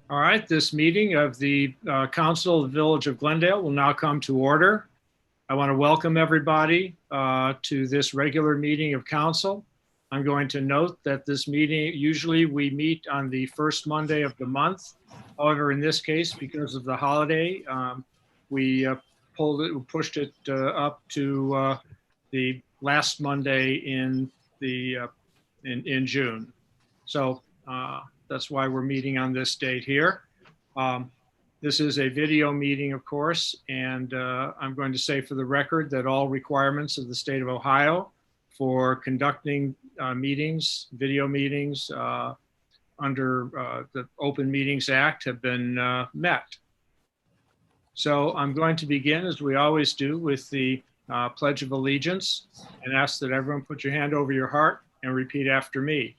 All right, this meeting of the Council of the Village of Glendale will now come to order. I want to welcome everybody to this regular meeting of council. I'm going to note that this meeting, usually we meet on the first Monday of the month. However, in this case, because of the holiday, we pushed it up to the last Monday in June. So that's why we're meeting on this date here. This is a video meeting, of course, and I'm going to say for the record that all requirements of the state of Ohio for conducting meetings, video meetings under the Open Meetings Act have been met. So I'm going to begin, as we always do, with the Pledge of Allegiance, and ask that everyone put your hand over your heart and repeat after me.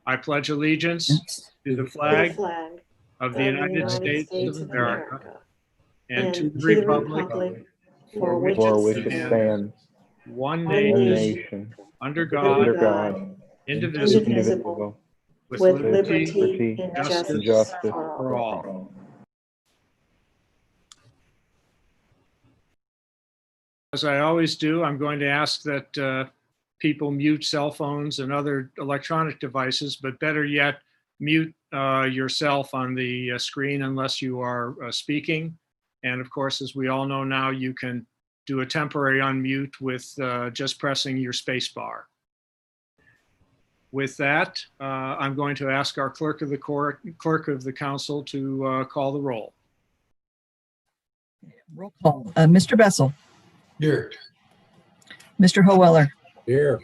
I pledge allegiance to the flag of the United States of America and to the republic for which it stands, one nation, under God, indivisible, with liberty and justice for all. As I always do, I'm going to ask that people mute cell phones and other electronic devices, but better yet, mute yourself on the screen unless you are speaking. And of course, as we all know now, you can do a temporary unmute with just pressing your space bar. With that, I'm going to ask our clerk of the council to call the roll. Roll call. Mr. Bessel. Here. Mr. Howeller. Here.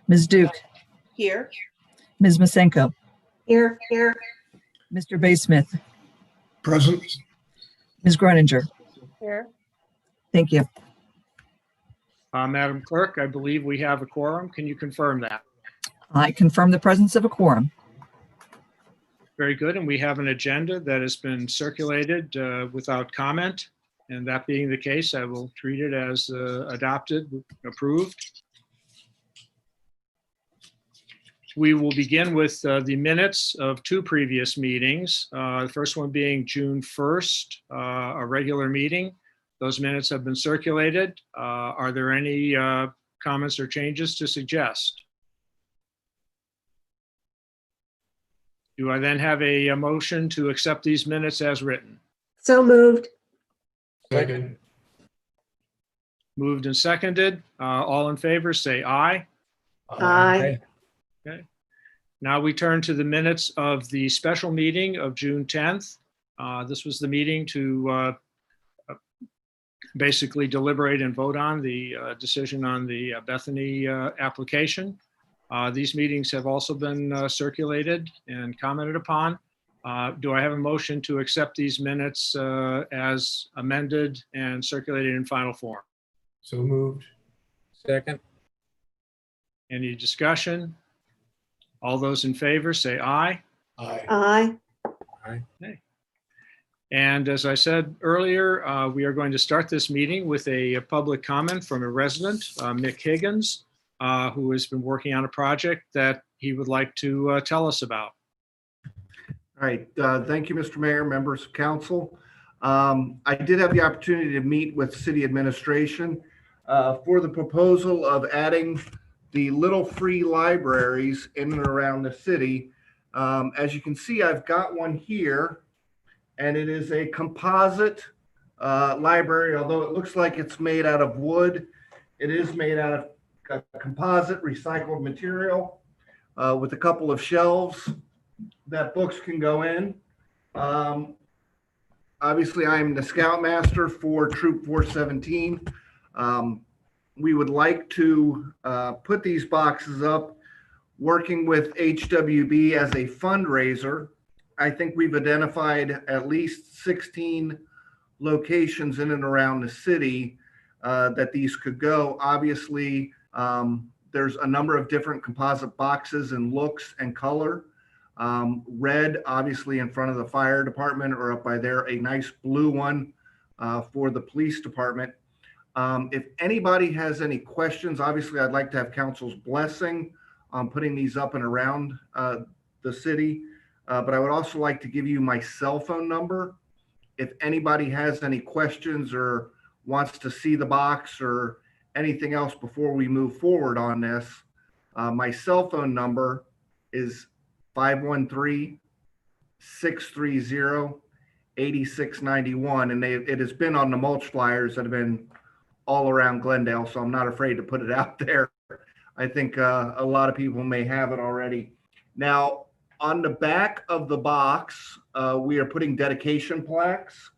Ms. Duke. Here. Ms. Masenko. Here. Mr. Baysmith. Present. Ms. Groninger. Here. Thank you. Madam Clerk, I believe we have a quorum. Can you confirm that? I confirm the presence of a quorum. Very good. And we have an agenda that has been circulated without comment. And that being the case, I will treat it as adopted, approved. We will begin with the minutes of two previous meetings. The first one being June 1st, a regular meeting. Those minutes have been circulated. Are there any comments or changes to suggest? Do I then have a motion to accept these minutes as written? So moved. Second. Moved and seconded. All in favor, say aye. Aye. Okay. Now we turn to the minutes of the special meeting of June 10th. This was the meeting to basically deliberate and vote on the decision on the Bethany application. These meetings have also been circulated and commented upon. Do I have a motion to accept these minutes as amended and circulated in final form? So moved. Second. Any discussion? All those in favor say aye. Aye. Aye. Okay. And as I said earlier, we are going to start this meeting with a public comment from a resident, Mick Higgins, who has been working on a project that he would like to tell us about. All right, thank you, Mr. Mayor, members of council. I did have the opportunity to meet with city administration for the proposal of adding the little free libraries in and around the city. As you can see, I've got one here, and it is a composite library. Although it looks like it's made out of wood, it is made out of a composite recycled material with a couple of shelves that books can go in. Obviously, I am the Scoutmaster for Troop 417. We would like to put these boxes up working with HWB as a fundraiser. I think we've identified at least 16 locations in and around the city that these could go. Obviously, there's a number of different composite boxes and looks and color. Red, obviously, in front of the fire department, or up by there, a nice blue one for the police department. If anybody has any questions, obviously, I'd like to have council's blessing on putting these up and around the city. but I would also like to give you my cell phone number. If anybody has any questions or wants to see the box or anything else before we move forward on this, my cell phone number is 513-630-8691. And it has been on the mulch flyers that have been all around Glendale, so I'm not afraid to put it out there. I think a lot of people may have it already. Now, on the back of the box, we are putting dedication plaques.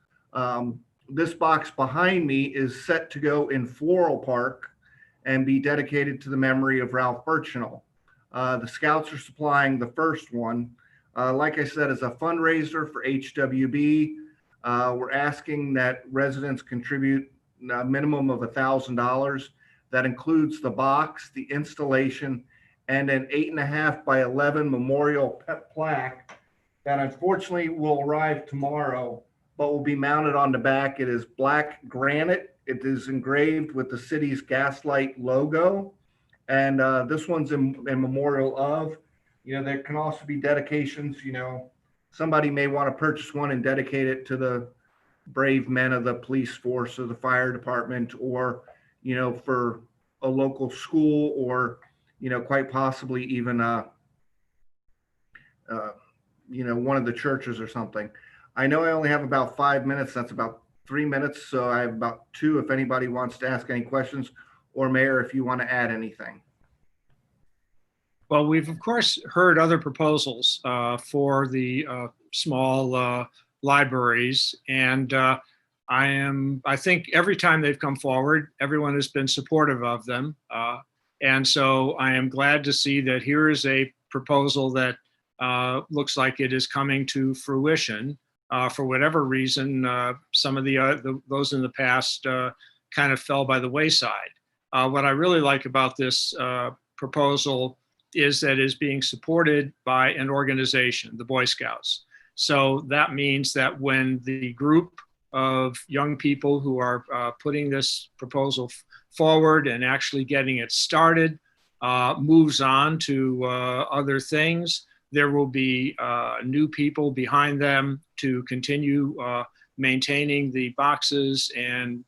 This box behind me is set to go in Floral Park and be dedicated to the memory of Ralph Burchinal. The Scouts are supplying the first one. Like I said, as a fundraiser for HWB, we're asking that residents contribute a minimum of $1,000. That includes the box, the installation, and an 8.5 by 11 memorial plaque that unfortunately will arrive tomorrow, but will be mounted on the back. It is black granite. It is engraved with the city's Gaslight logo. And this one's in memorial of, there can also be dedications, somebody may want to purchase one and dedicate it to the brave men of the police force or the fire department, or, for a local school, or, quite possibly even, one of the churches or something. I know I only have about 5 minutes. That's about 3 minutes. So I have about 2 if anybody wants to ask any questions, or Mayor, if you want to add anything. Well, we've of course heard other proposals for the small libraries, and I think every time they've come forward, everyone has been supportive of them. And so I am glad to see that here is a proposal that looks like it is coming to fruition. For whatever reason, some of those in the past kind of fell by the wayside. What I really like about this proposal is that it is being supported by an organization, the Boy Scouts. So that means that when the group of young people who are putting this proposal forward and actually getting it started moves on to other things, there will be new people behind them to continue maintaining the boxes and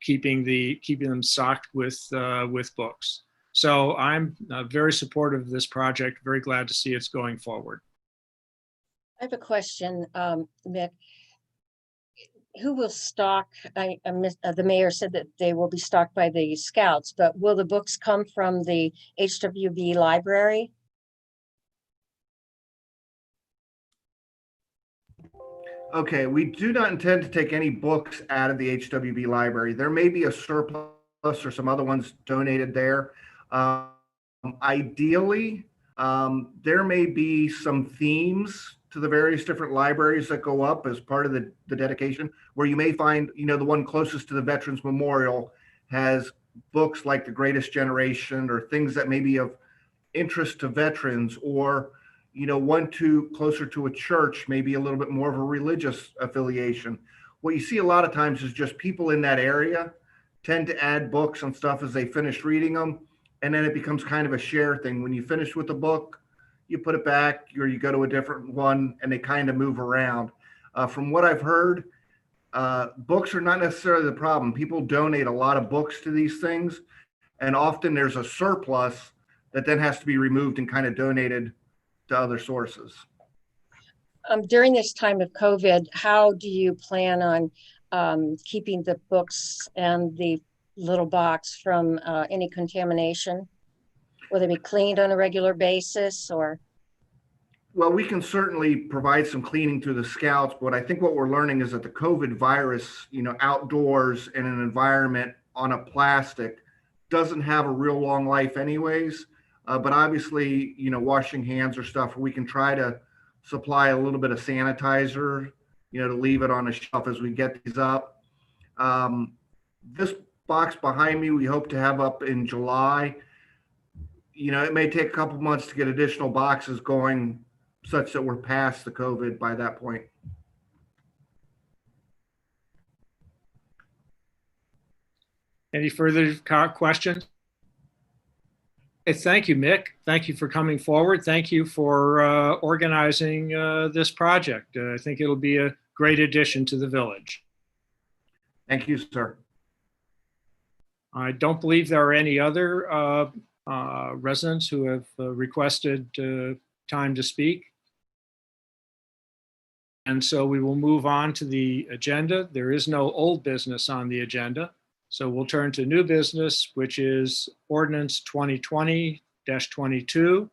keeping them stocked with books. So I'm very supportive of this project, very glad to see it's going forward. I have a question, Mick. Who will stock, the mayor said that they will be stocked by the Scouts, but will the books come from the HWB library? Okay, we do not intend to take any books out of the HWB library. There may be a surplus or some other ones donated there. Ideally, there may be some themes to the various different libraries that go up as part of the dedication, where you may find, the one closest to the Veterans Memorial has books like The Greatest Generation, or things that may be of interest to veterans, or, one closer to a church, maybe a little bit more of a religious affiliation. What you see a lot of times is just people in that area tend to add books and stuff as they finish reading them. And then it becomes kind of a share thing. When you finish with the book, you put it back, or you go to a different one, and they kind of move around. From what I've heard, books are not necessarily the problem. People donate a lot of books to these things, and often there's a surplus that then has to be removed and kind of donated to other sources. During this time of COVID, how do you plan on keeping the books and the little box from any contamination? Will they be cleaned on a regular basis, or? Well, we can certainly provide some cleaning through the Scouts, but I think what we're learning is that the COVID virus, outdoors in an environment on a plastic doesn't have a real long life anyways. But obviously, washing hands or stuff, we can try to supply a little bit of sanitizer, to leave it on a shelf as we get these up. This box behind me, we hope to have up in July. It may take a couple months to get additional boxes going, such that we're past the COVID by that point. Any further questions? Thank you, Mick. Thank you for coming forward. Thank you for organizing this project. I think it'll be a great addition to the village. Thank you, sir. I don't believe there are any other residents who have requested time to speak. And so we will move on to the agenda. There is no old business on the agenda. So we'll turn to new business, which is Ordinance 2020-22,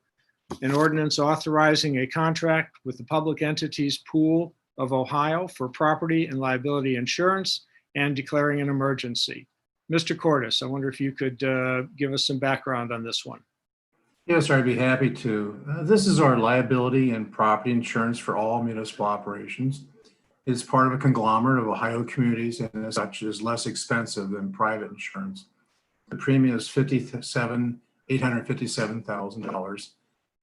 an ordinance authorizing a contract with the Public Entities Pool of Ohio for property and liability insurance and declaring an emergency. Mr. Cordes, I wonder if you could give us some background on this one. Yes, sir, I'd be happy to. This is our liability and property insurance for all municipal operations. It's part of a conglomerate of Ohio communities and as such is less expensive than private insurance. The premium is $857,000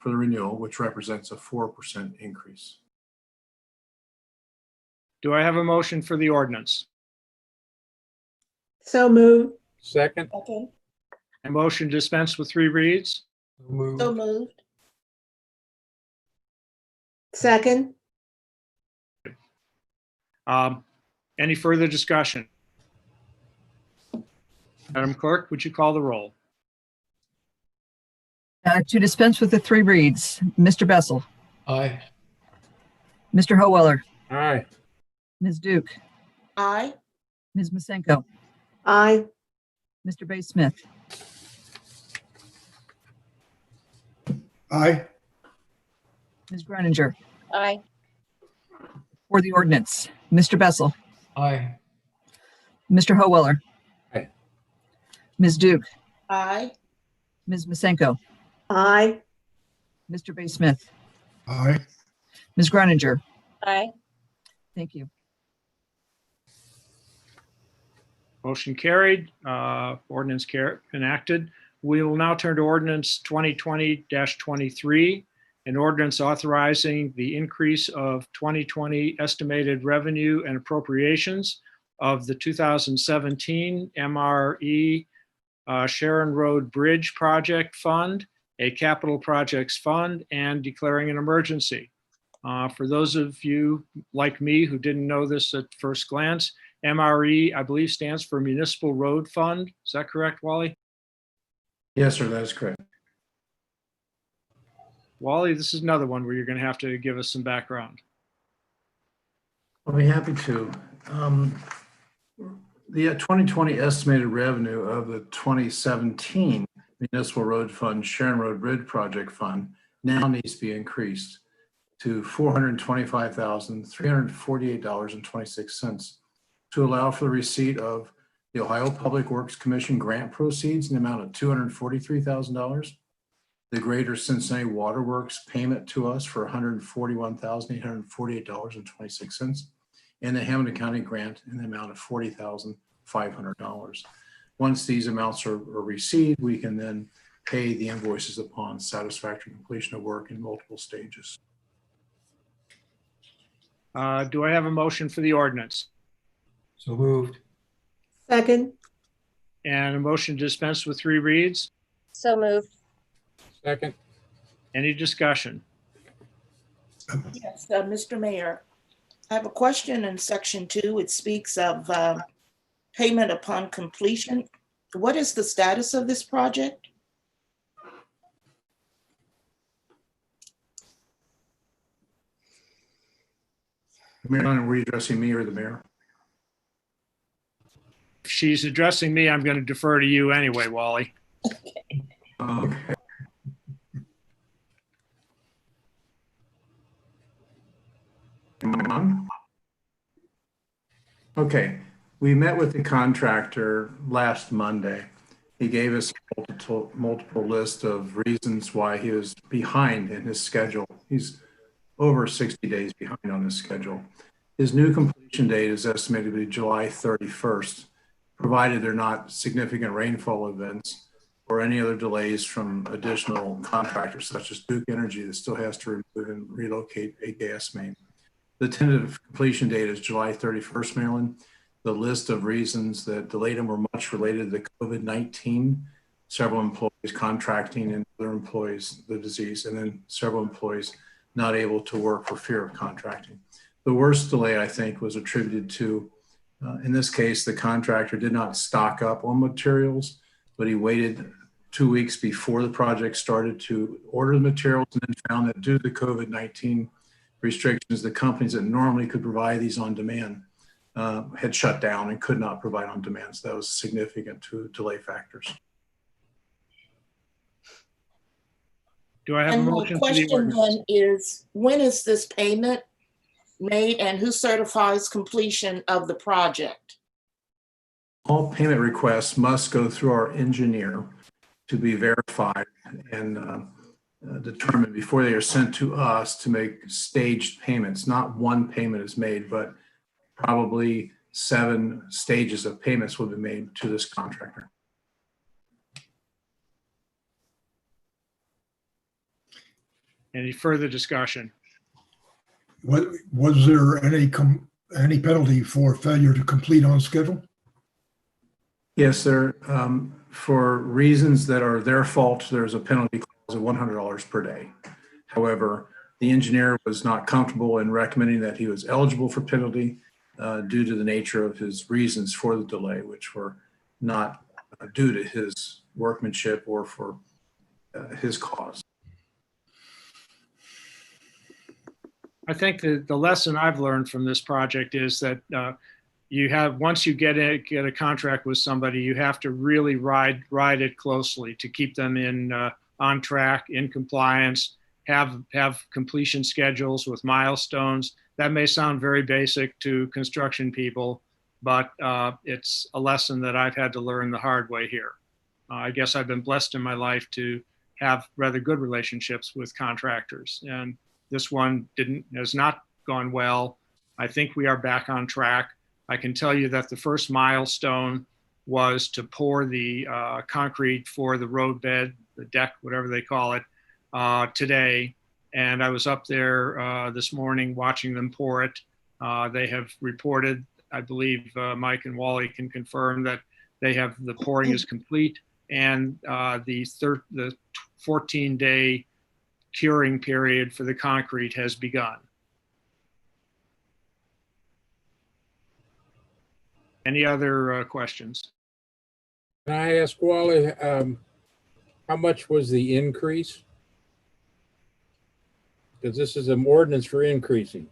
for the renewal, which represents a 4% increase. Do I have a motion for the ordinance? So moved. Second. Okay. A motion to dispense with 3 reads? So moved. Second. Any further discussion? Madam Clerk, would you call the roll? To dispense with the 3 reads, Mr. Bessel, Aye. Mr. Howeller, Aye. Ms. Duke, Aye. Ms. Masenko, Aye. Mr. Bay Smith, Aye. Ms. Groninger. Aye. For the ordinance, Mr. Bessel, Aye. Mr. Howeller, Aye. Ms. Duke, Aye. Ms. Masenko, Aye. Mr. Bay Smith, Aye. Ms. Groninger. Aye. Thank you. Motion carried. Ordinance enacted. We will now turn to Ordinance 2020-23, an ordinance authorizing the increase of 2020 estimated revenue and appropriations of the 2017 MRE Sharon Road Bridge Project Fund, a capital projects fund, and declaring an emergency. For those of you like me who didn't know this at first glance, MRE, I believe, stands for Municipal Road Fund. Is that correct, Wally? Yes, sir, that is correct. Wally, this is another one where you're going to have to give us some background. I'll be happy to. The 2020 estimated revenue of the 2017 Municipal Road Fund, Sharon Road Bridge Project Fund now needs to be increased to $425,348.26 to allow for the receipt of the Ohio Public Works Commission grant proceeds in the amount of $243,000, the Greater Cincinnati Waterworks payment to us for $141,848.26, and the Hamilton County grant in the amount of $40,500. Once these amounts are received, we can then pay the invoices upon satisfactory completion of work in multiple stages. Do I have a motion for the ordinance? So moved. Second. And a motion to dispense with 3 reads? So moved. Second. Any discussion? Yes, Mr. Mayor, I have a question in section 2. It speaks of payment upon completion. What is the status of this project? Marilyn, were you addressing me or the mayor? If she's addressing me, I'm going to defer to you anyway, Wally. Okay. Am I on? Okay, we met with the contractor last Monday. He gave us multiple list of reasons why he was behind in his schedule. He's over 60 days behind on his schedule. His new completion date is estimated to be July 31st, provided there are not significant rainfall events or any other delays from additional contractors such as Duke Energy that still has to remove and relocate a gas main. The tentative completion date is July 31st, Maryland. The list of reasons that delayed him were much related to COVID-19 several employees contracting and other employees the disease, and then several employees not able to work for fear of contracting. The worst delay, I think, was attributed to, in this case, the contractor did not stock up on materials, but he waited 2 weeks before the project started to order the materials, and then found that due to the COVID-19 restrictions, the companies that normally could provide these on demand had shut down and could not provide on demand. So that was significant to delay factors. Do I have a And my motion for the question ordinance? then is, when is this payment made and who certifies completion of the project? All payment requests must go through our engineer to be verified and determined before they are sent to us to make staged payments. Not one payment is made, but probably 7 stages of payments will be made to this contractor. Any further discussion? Was there any penalty for failure to complete on schedule? Yes, sir. For reasons that are their fault, there's a penalty clause of $100 per day. However, the engineer was not comfortable in recommending that he was eligible for penalty due to the nature of his reasons for the delay, which were not due to his workmanship or for his cause. I think that the lesson I've learned from this project is that once you get a contract with somebody, you have to really ride it closely to keep them on track, in compliance, have completion schedules with milestones. That may sound very basic to construction people, but it's a lesson that I've had to learn the hard way here. I guess I've been blessed in my life to have rather good relationships with contractors, and this one has not gone well. I think we are back on track. I can tell you that the first milestone was to pour the concrete for the roadbed, the deck, whatever they call it, today. And I was up there this morning watching them pour it. They have reported, I believe Mike and Wally can confirm that the pouring is complete, and the 14-day curing period for the concrete has begun. Any other questions? Can I ask Wally, how much was the increase? Because this is an ordinance for increasing.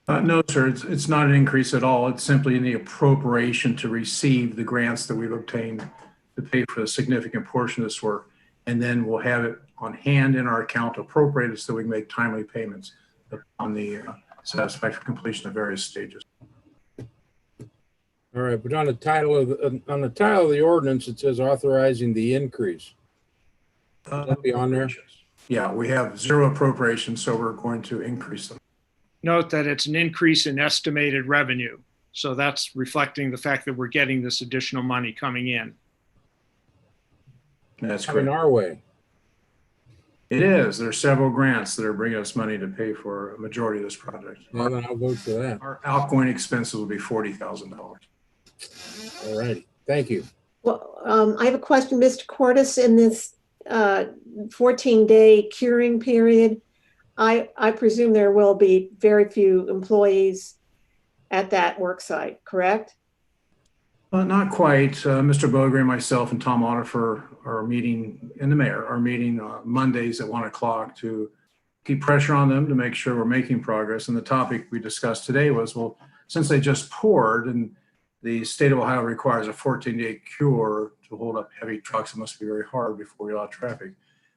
No, sir, it's not an increase at all. It's simply in the appropriation to receive the grants that we've obtained to pay for a significant portion of this work. And then we'll have it on hand in our account appropriated so we can make timely payments on the satisfactory completion of various stages. All right, but on the title of the ordinance, it says authorizing the increase. Will that be on there? Yeah, we have 0 appropriations, so we're going to increase them. Note that it's an increase in estimated revenue. So that's reflecting the fact that we're getting this additional money coming in. That's Coming correct. our way. It is. There are several grants that are bringing us money to pay for a majority of this project. Well, then I'll vote for that. Our outgoing expenses will be $40,000. All righty, thank you. Well, I have a question, Mr. Cordes. In this 14-day curing period, I presume there will be very few employees at that work site, correct? Not quite. Mr. Boger and myself and Tom Ottifer are meeting, and the mayor are meeting Mondays at 1 o'clock to keep pressure on them to make sure we're making progress. And the topic we discussed today was, well, since they just poured and the state of Ohio requires a 14-day cure to hold up heavy trucks, it must be very hard before we allow traffic.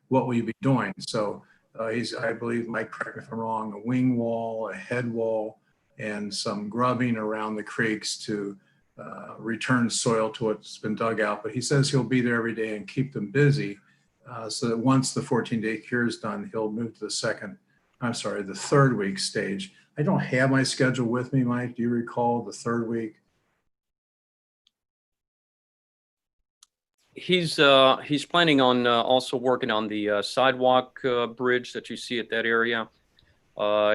What will you be doing? So I believe, Mike, correct me if I'm wrong, a wing wall, a head wall, and some grubbing around the creeks to return soil to what's been dug out. But he says he'll be there every day and keep them busy so that once the 14-day cure is done, he'll move to the third week stage. I don't have my schedule with me, Mike. Do you recall the third week? He's planning on also working on the sidewalk bridge that you see at that area.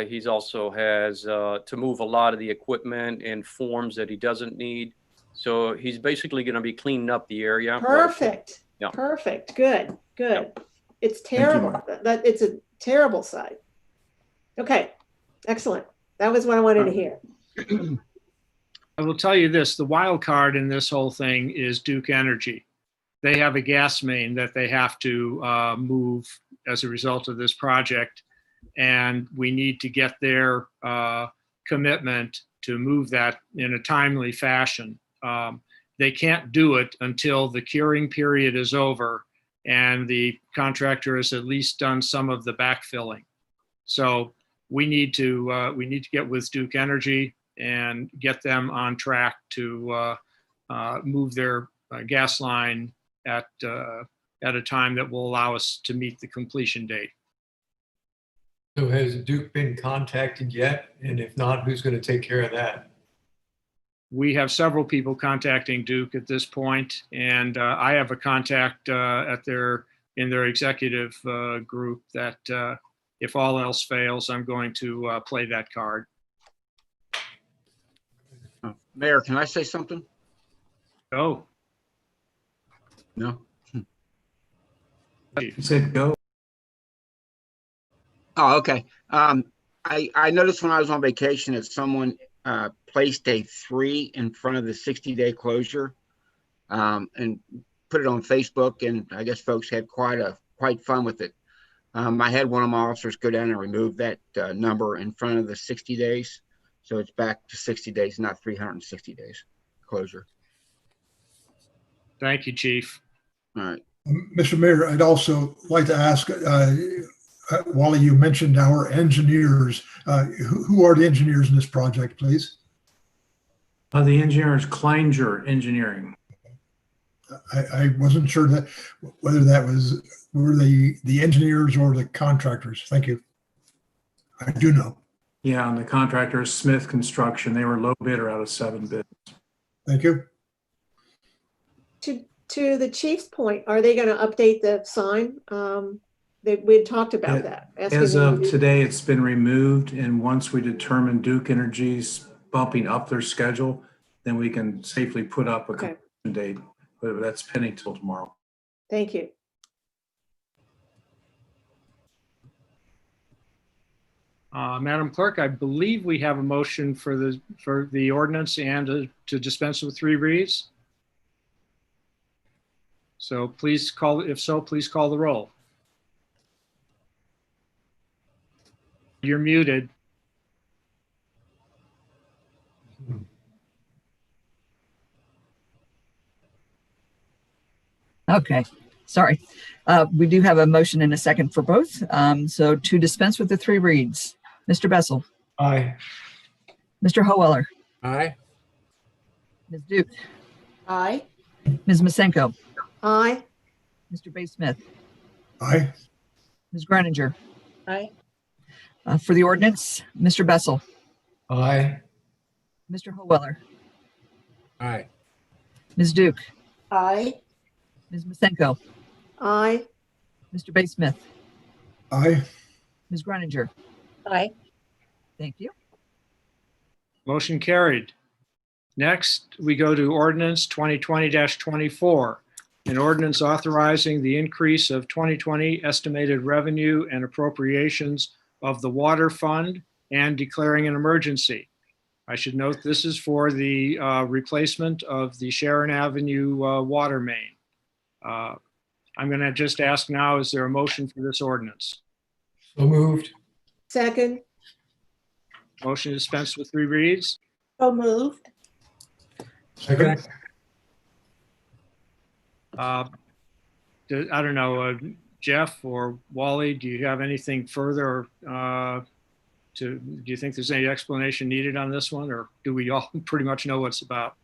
He's also has to move a lot of the equipment and forms that he doesn't need. So he's basically going to be cleaning up the area. Perfect. Yeah. Perfect. Good. Good. It's you, terrible. Mark. That it's a terrible site. Okay. Excellent. That was what I wanted to hear. I will tell you this, the wild card in this whole thing is Duke Energy. They have a gas main that they have to move as a result of this project. And we need to get their commitment to move that in a timely fashion. They can't do it until the curing period is over and the contractor has at least done some of the backfilling. So we need to get with Duke Energy and get them on track to move their gas line at a time that will allow us to meet the completion date. So has Duke been contacted yet? And if not, who's going to take care of that? We have several people contacting Duke at this point, and I have a contact in their executive group that if all else fails, I'm going to play that card. Mayor, can I say something? Oh, No. He said go. Oh, okay. I noticed when I was on vacation that someone placed a 3 in front of the 60-day closure and put it on Facebook, and I guess folks had quite fun with it. I had one of my officers go down and remove that number in front of the 60 days. So it's back to 60 days, not 360 days closure. thank you, Chief. All right. Mr. Mayor, I'd also like to ask, Wally, you mentioned our engineers. Who are the engineers in this project, please? The engineer is Kleinger Engineering. I wasn't sure that whether that were the engineers or the contractors. Thank you. I do know. Yeah, and the contractor is Smith Construction. They were low bidder out of 7 bids. Thank you. To the chief's point, are they going to update the sign? We had talked about that. As of today, it's been removed, and once we determine Duke Energy's bumping up their schedule, then we can safely put up a completion date. But that's pending till tomorrow. Thank you. Madam Clerk, I believe we have a motion for the ordinance and to dispense with 3 reads. So please call, if so, please call the roll. You're muted. Okay, sorry. We do have a motion and a second for both. So to dispense with the 3 reads, Mr. Bessel, Aye. Mr. Howeller, Aye. Ms. Duke, Aye. Ms. Masenko, Aye. Mr. Bay Smith, Aye. Ms. Greninger. Aye. For the ordinance, Mr. Bessel, Aye. Mr. Howeller, Aye. Ms. Duke, Aye. Ms. Masenko, Aye. Mr. Bay Smith, Aye. Ms. Greninger. Aye. Thank you. Motion carried. Next, we go to ordinance 2020-24, an ordinance authorizing the increase of 2020 estimated revenue and appropriations of the water fund and declaring an emergency. I should note this is for the replacement of the Sharon Avenue water main. I'm going to just ask now, is there a motion for this ordinance? So moved. Second. Motion to dispense with 3 reads. So moved. Second. I don't know, Jeff or Wally, do you have anything further do you think there's any explanation needed on this one, or do we all pretty much know what it's about?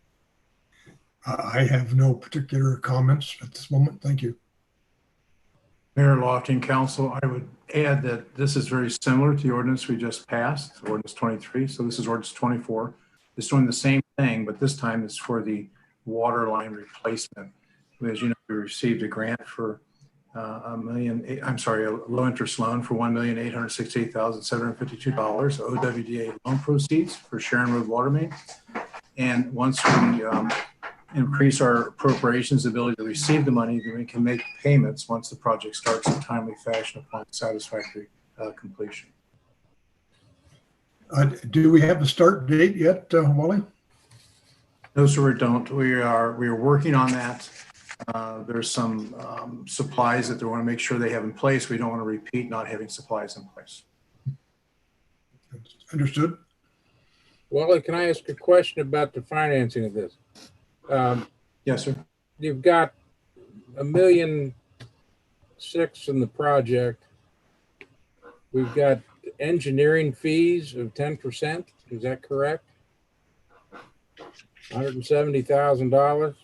I have no particular comments at this moment. Thank you. Mayor Lofty and Council, I would add that this is very similar to the ordinance we just passed, ordinance 23. So this is ordinance 24. It's doing the same thing, but this time it's for the water line replacement. As you know, we received a grant for a low interest loan for $1,868,752 OWDA loan proceeds for Sharon Road water main. And once we increase our appropriations ability to receive the money, then we can make payments once the project starts in a timely fashion upon satisfactory completion. Do we have a start date yet, Wally? No, sir, we don't. We are working on that. There's some supplies that they want to make sure they have in place. We don't want to repeat not having supplies in place. Understood. Wally, can I ask a question about the financing of this? Yes, sir. You've got $1.6 million in the project. We've got engineering fees of 10%. Is that correct? $170,000.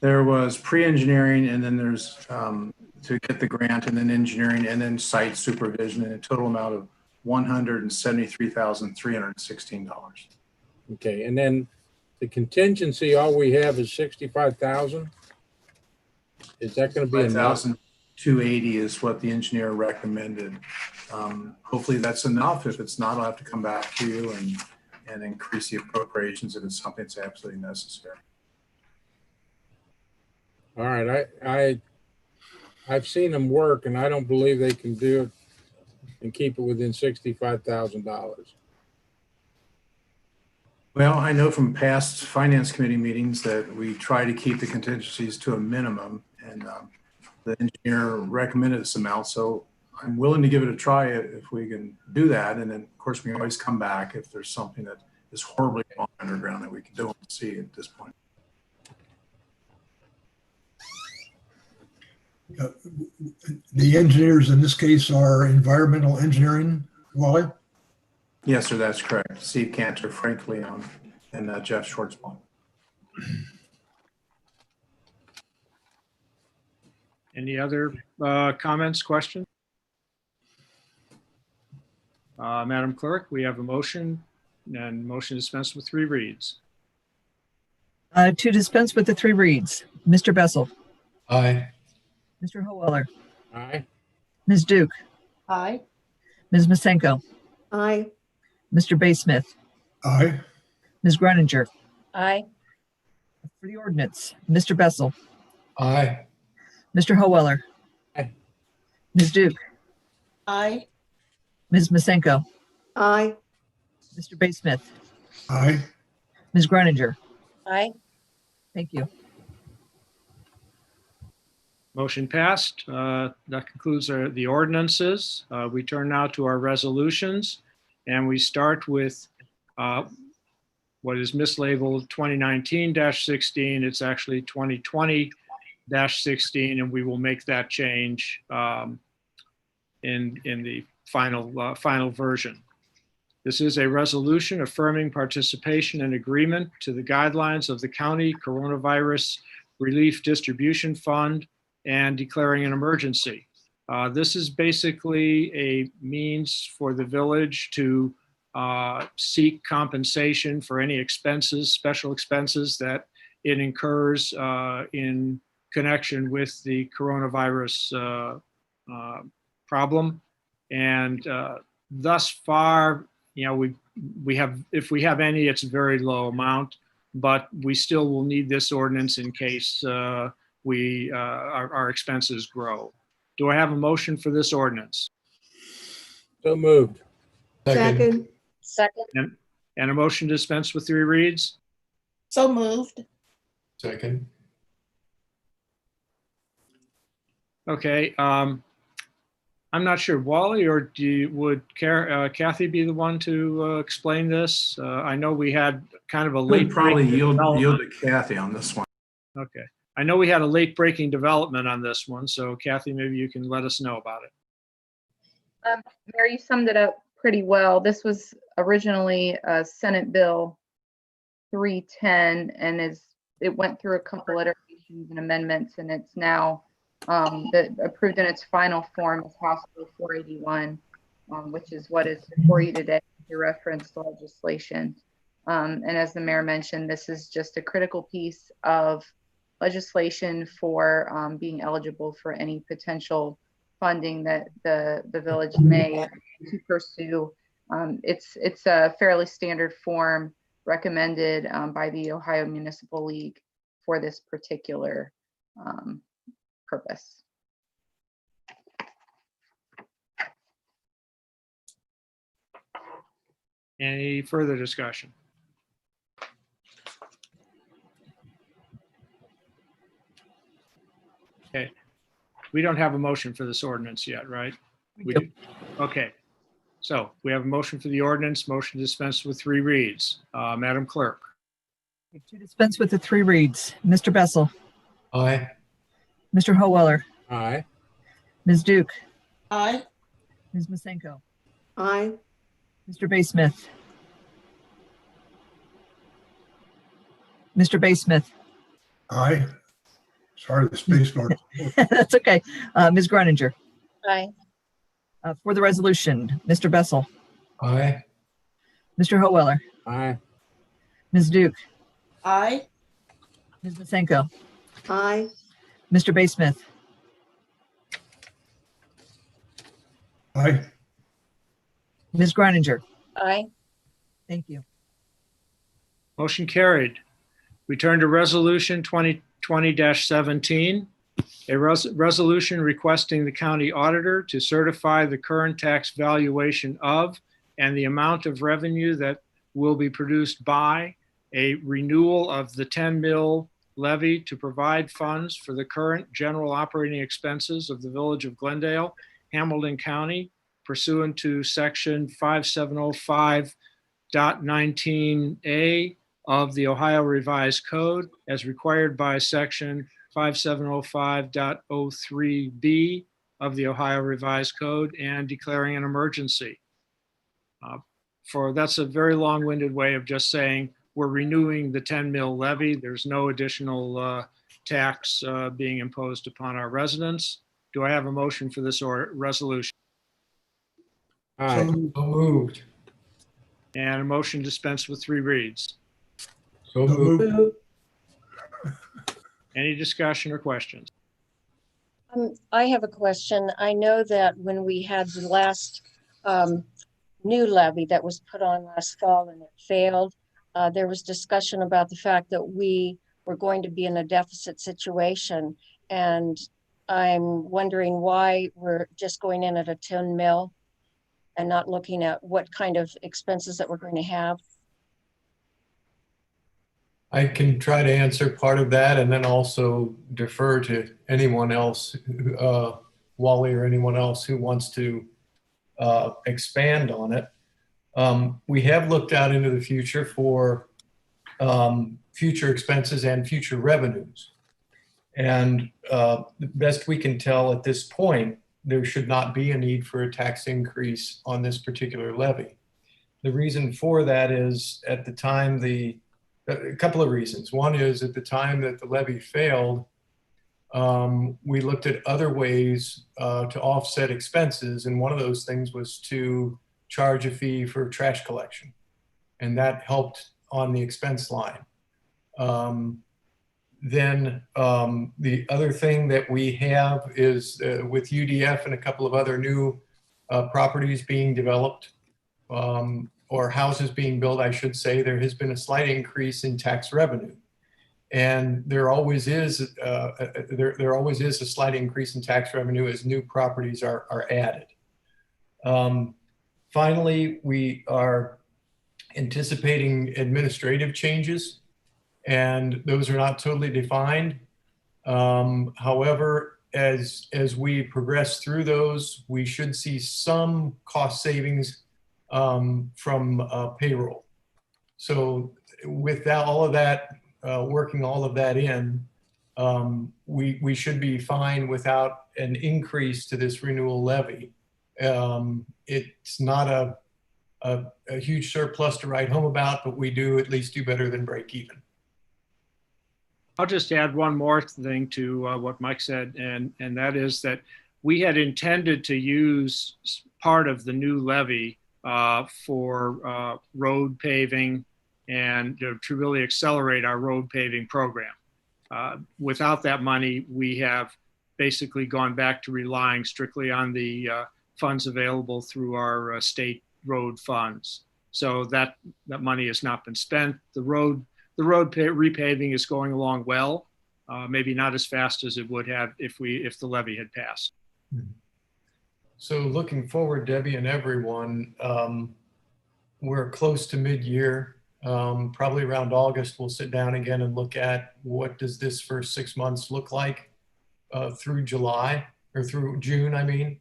There was pre-engineering, and then there's to get the grant, and then engineering, and then site supervision, and a total amount of $173,316. Okay, and then the contingency, all we have is 65,000. Is that going to be enough? 5,280 is what the engineer recommended. Hopefully that's enough. If it's not, I'll have to come back to you and increase the appropriations if it's something that's absolutely necessary. All right, I've seen them work, and I don't believe they can do it and keep it within $65,000. Well, I know from past finance committee meetings that we try to keep the contingencies to a minimum, and the engineer recommended this amount, so I'm willing to give it a try if we can do that. And then, of course, we can always come back if there's something that is horribly wrong underground that we don't see at this point. The engineers in this case are environmental engineering, Wally? Yes, sir, that's correct. Steve Cantor, Frank Leon, and Jeff Schwartzbaum. Any other comments, questions? Madam Clerk, we have a motion, and motion dispensed with 3 reads. To dispense with the 3 reads, Mr. Bessel, Aye. Mr. Howeller, Aye. Ms. Duke, Aye. Ms. Masenko, Aye. Mr. Baysmith, Aye. Ms. Gruninger. Aye. For the ordinance, Mr. Bessel, Aye. Mr. Howeller, Aye. Ms. Duke, Aye. Ms. Masenko, Aye. Mr. Baysmith, Aye. Ms. Gruninger. Aye. Thank you. Motion passed. That concludes the ordinances. We turn now to our resolutions, and we start with what is mislabeled 2019-16. It's actually 2020-16, and we will make that change in the final version. This is a resolution affirming participation and agreement to the guidelines of the County Coronavirus Relief Distribution Fund and declaring an emergency. This is basically a means for the village to seek compensation for any expenses, special expenses that it incurs in connection with the coronavirus problem. And thus far, we have, if we have any, it's a very low amount, but we still will need this ordinance in case our expenses grow. Do I have a motion for this ordinance? So moved. Second. Second. And a motion to dispense with 3 reads? So moved. Second. Okay. I'm not sure, Wally, or would Kathy be the one to explain this? I know we had kind of a late. We'd probably yield to Kathy on this one. Okay. I know we had a late breaking development on this one, so Kathy, maybe you can let us know about it. Mayor, you summed it up pretty well. This was originally Senate Bill 310, and it went through a couple iterations and amendments, and it's now approved in its final form as House Bill 481, which is what is before you today, the referenced legislation. And as the mayor mentioned, this is just a critical piece of legislation for being eligible for any potential funding that the village may to pursue. It's a fairly standard form recommended by the Ohio Municipal League for this particular purpose. Any further discussion? Okay, we don't have a motion for this ordinance yet, right? We do. Okay, so we have a motion for the ordinance, motion to dispense with 3 reads. Madam Clerk. To dispense with the 3 reads, Mr. Bessel, Aye. Mr. Howeller, Aye. Ms. Duke, Aye. Ms. Masenko, Aye. Mr. Baysmith, Mr. Baysmith. Aye. Sorry, the space bar. That's okay. Ms. Gruninger. Aye. For the resolution, Mr. Bessel, Aye. Mr. Howeller, Aye. Ms. Duke, Aye. Ms. Masenko, Aye. Mr. Baysmith, Aye. Ms. Gruninger. Aye. Thank you. Motion carried. We turn to Resolution 2020-17, a resolution requesting the county auditor to certify the current tax valuation of and the amount of revenue that will be produced by a renewal of the 10 mil levy to provide funds for the current general operating expenses of the Village of Glendale, Hamilton County, pursuant to Section 5705.19A of the Ohio Revised Code as required by Section 5705.03B of the Ohio Revised Code and declaring an emergency. That's a very long-winded way of just saying we're renewing the 10 mil levy. There's no additional tax being imposed upon our residents. Do I have a motion for this resolution? Aye. So moved. And a motion dispense with 3 reads. So moved. Move. Any discussion or questions? I have a question. I know that when we had the last new levy that was put on last fall and it failed, there was discussion about the fact that we were going to be in a deficit situation. And I'm wondering why we're just going in at a 10 mil and not looking at what kind of expenses that we're going to have. I can try to answer part of that and then also defer to anyone else, Wally or anyone else who wants to expand on it. We have looked out into the future for future expenses and future revenues. And the best we can tell at this point, there should not be a need for a tax increase on this particular levy. The reason for that is at the time a couple of reasons. One is at the time that the levy failed, we looked at other ways to offset expenses. And one of those things was to charge a fee for trash collection. And that helped on the expense line. Then the other thing that we have is with UDF and a couple of other new properties being developed, or houses being built, I should say, there has been a slight increase in tax revenue. And there always is a slight increase in tax revenue as new properties are added. Finally, we are anticipating administrative changes, and those are not totally defined. However, as we progress through those, we should see some cost savings from payroll. So with that, all of that, working all of that in, we should be fine without an increase to this renewal levy. It's not a huge surplus to write home about, but we do at least do better than break even. I'll just add one more thing to what Mike said, and that is that we had intended to use part of the new levy for road paving and to really accelerate our road paving program. Without that money, we have basically gone back to relying strictly on the funds available through our state road funds. So that money has not been spent. The road the road repaving is going along well, maybe not as fast as it would have if the levy had passed. So looking forward, Debbie and everyone, we're close to mid-year. Probably around August, we'll sit down again and look at what does this first 6 months look like through July or through June, I mean.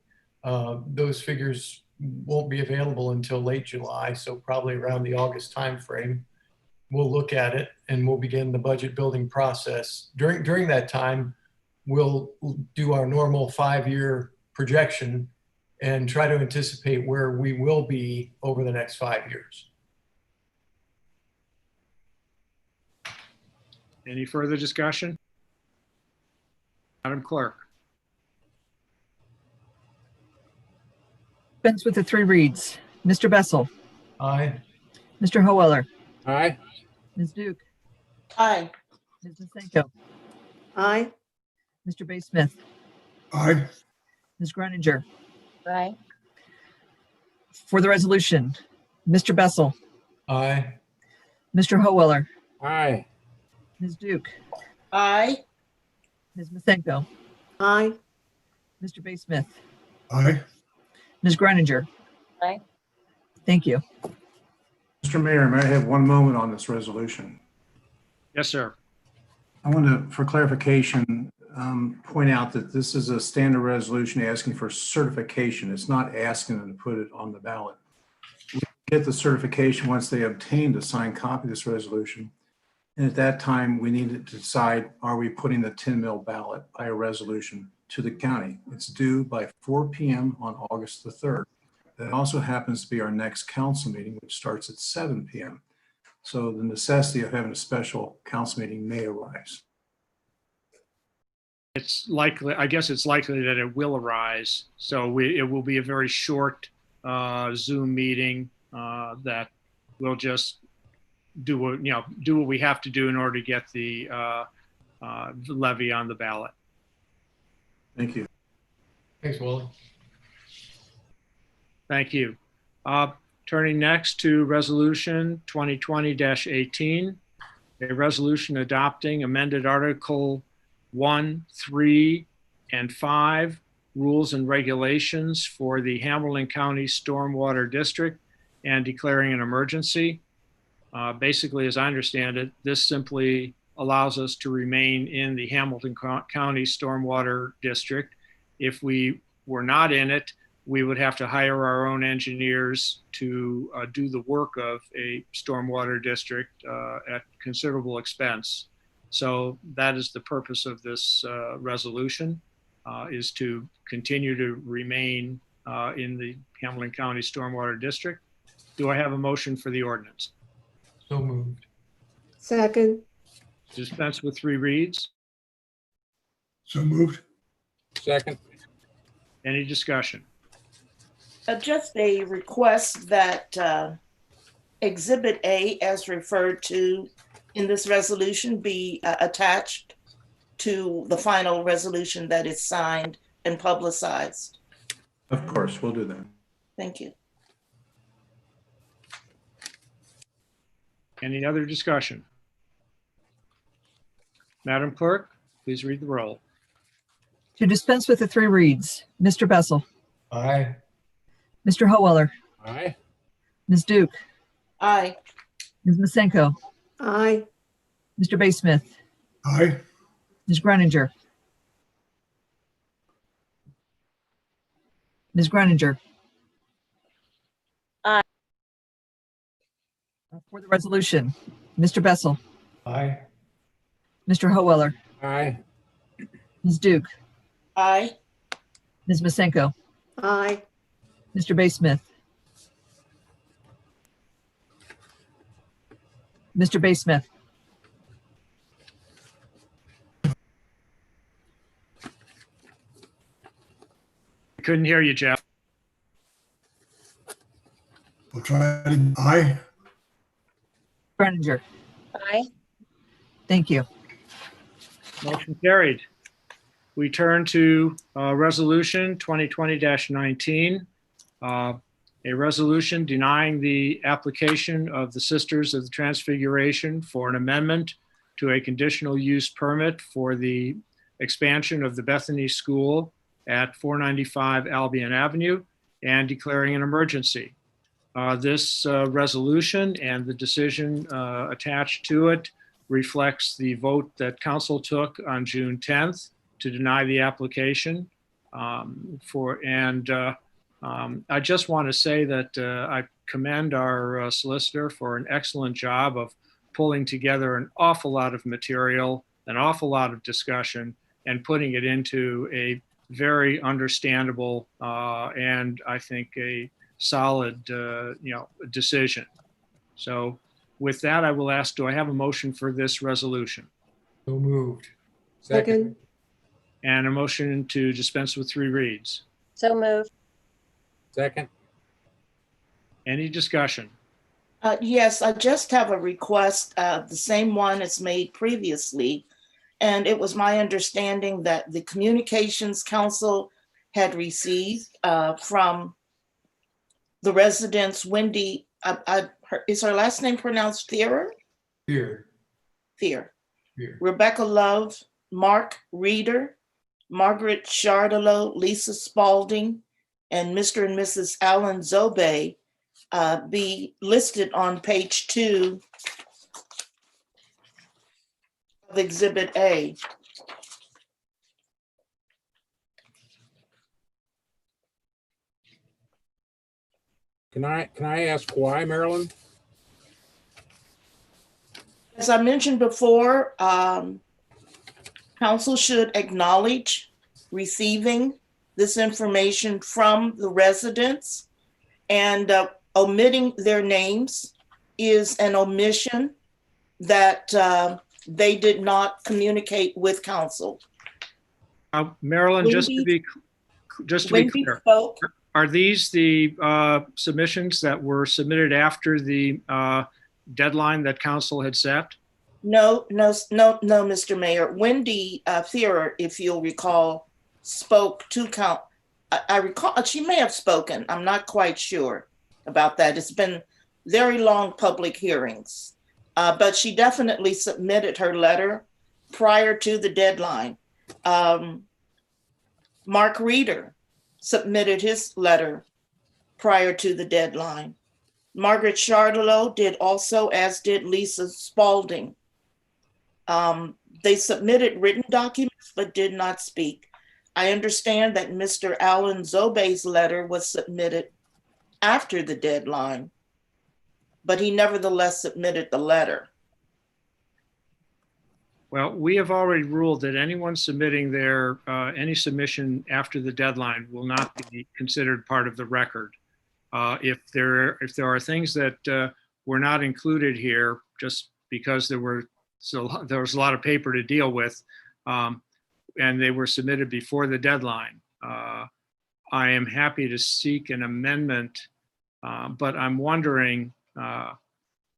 Those figures won't be available until late July, so probably around the August timeframe. We'll look at it and we'll begin the budget building process. During that time, we'll do our normal 5-year projection and try to anticipate where we will be over the next 5 years. Any further discussion? Madam Clerk. Dispense with the 3 reads. Mr. Bessel, Aye. Mr. Howeller, Aye. Ms. Duke, Aye. Ms. Masenko, Aye. Mr. Bay Smith, Aye. Ms. Groninger. Aye. For the resolution, Mr. Bessel, Aye. Mr. Howeller, Aye. Ms. Duke, Aye. Ms. Masenko, Aye. Mr. Bay Smith, Aye. Ms. Groninger. Aye. Thank you. Mr. Mayor, may I have one moment on this resolution? Yes, sir. I want to, for clarification, point out that this is a standard resolution asking for certification. It's not asking them to put it on the ballot. We get the certification once they obtained a signed copy of this resolution. And at that time, we needed to decide, are we putting the 10 mil ballot by a resolution to the county? It's due by 4 p.m. on August the 3rd. That also happens to be our next council meeting, which starts at 7 p.m. So the necessity of having a special council meeting may arise. It's likely, I guess it's likely that it will arise. So it will be a very short Zoom meeting that we'll just do what we have to do in order to get the levy on the ballot. Thank you. Thanks, Wally. Thank you. Turning next to Resolution 2020-18, a resolution adopting amended Article 1, 3, and 5 rules and regulations for the Hamilton County Stormwater District and declaring an emergency. Basically, as I understand it, this simply allows us to remain in the Hamilton County Stormwater District. If we were not in it, we would have to hire our own engineers to do the work of a stormwater district at considerable expense. So that is the purpose of this resolution, is to continue to remain in the Hamilton County Stormwater District. Do I have a motion for the ordinance? So moved. Second. Dispense with 3 reads. So moved. Second. Any discussion? Just a request that Exhibit A, as referred to in this resolution, be attached to the final resolution that is signed and publicized. Of course, we'll do that. Thank you. Any other discussion? Madam Clerk, please read the roll. To dispense with the 3 reads, Mr. Bessel, Aye. Mr. Howeller, Aye. Ms. Duke, Aye. Ms. Masenko, Aye. Mr. Bay Smith, Aye. Ms. Groninger. Ms. Groninger. Aye. For the resolution, Mr. Bessel, Aye. Mr. Howeller, Aye. Ms. Duke, Aye. Ms. Masenko, Aye. Mr. Bay Smith, Mr. Bay Smith. Couldn't hear you, Jeff. We'll try it. Aye. Groninger. Aye. Thank you. Motion carried. We turn to Resolution 2020-19. A resolution denying the application of the Sisters of the Transfiguration for an amendment to a conditional use permit for the expansion of the Bethany School at 495 Albion Avenue and declaring an emergency. This resolution and the decision attached to it reflects the vote that council took on June 10th to deny the application. I just want to say that I commend our solicitor for an excellent job of pulling together an awful lot of material, an awful lot of discussion, and putting it into a very understandable and I think a solid decision. So with that, I will ask, do I have a motion for this resolution? So moved. Second. And a motion to dispense with 3 reads? So moved. Second. Any discussion? Yes, I just have a request, the same one as made previously. And it was my understanding that the Communications Council had received from the residents, Wendy, is her last name pronounced Fearer? Here. Fear. Here. Rebecca Love, Mark Reeder, Margaret Chardolo, Lisa Spalding, and Mr. and Mrs. Alan Zobe be listed on page 2 of Exhibit A. Can I ask why, Marilyn? As I mentioned before, council should acknowledge receiving this information from the residents, and omitting their names is an omission that they did not communicate with council. Marilyn, just to be clear, spoke. are these the submissions that were submitted after the deadline that council had set? No, Mr. Mayor. Wendy Fearer, if you'll recall, spoke to I recall she may have spoken. I'm not quite sure about that. It's been very long public hearings, but she definitely submitted her letter prior to the deadline. Mark Reeder submitted his letter prior to the deadline. Margaret Chardolo did also, as did Lisa Spalding. They submitted written documents but did not speak. I understand that Mr. Alan Zobe's letter was submitted after the deadline, but he nevertheless submitted the letter. Well, we have already ruled that anyone submitting their any submission after the deadline will not be considered part of the record. If there are things that were not included here just because there was a lot of paper to deal with, and they were submitted before the deadline, I am happy to seek an amendment, but I'm wondering,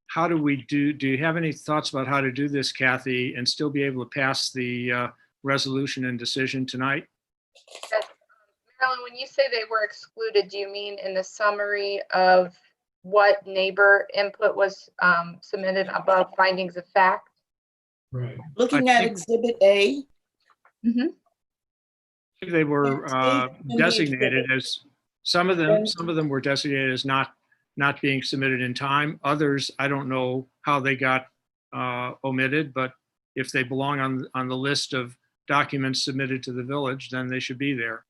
how do we do you have any thoughts about how to do this, Kathy, and still be able to pass the resolution and decision tonight? Yes. Marilyn, when you say they were excluded, do you mean in the summary of what neighbor input was submitted above findings of fact? Right. Looking at Exhibit A. Mm-hmm. They were designated as, some of them were designated as not being submitted in time. Others, I don't know how they got omitted, but if they belong on the list of documents submitted to the village, then they should be there.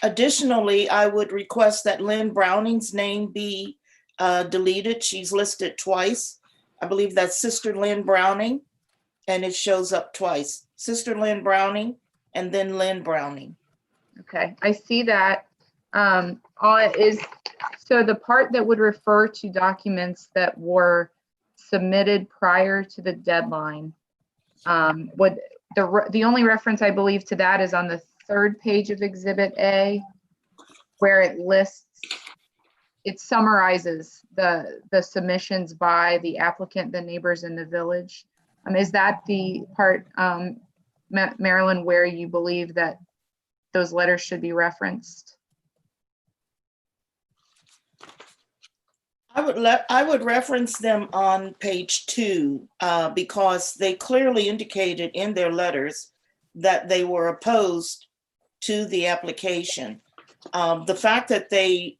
Additionally, I would request that Lynn Browning's name be deleted. She's listed twice. I believe that's Sister Lynn Browning, and it shows up twice. Sister Lynn Browning, and then Lynn Browning. Okay, I see that. So the part that would refer to documents that were submitted prior to the deadline, the only reference I believe to that is on the 3rd page of Exhibit A, where it summarizes the submissions by the applicant, the neighbors in the village. Is that the part, Marilyn, where you believe that those letters should be referenced? I would reference them on page 2 because they clearly indicated in their letters that they were opposed to the application. The fact that they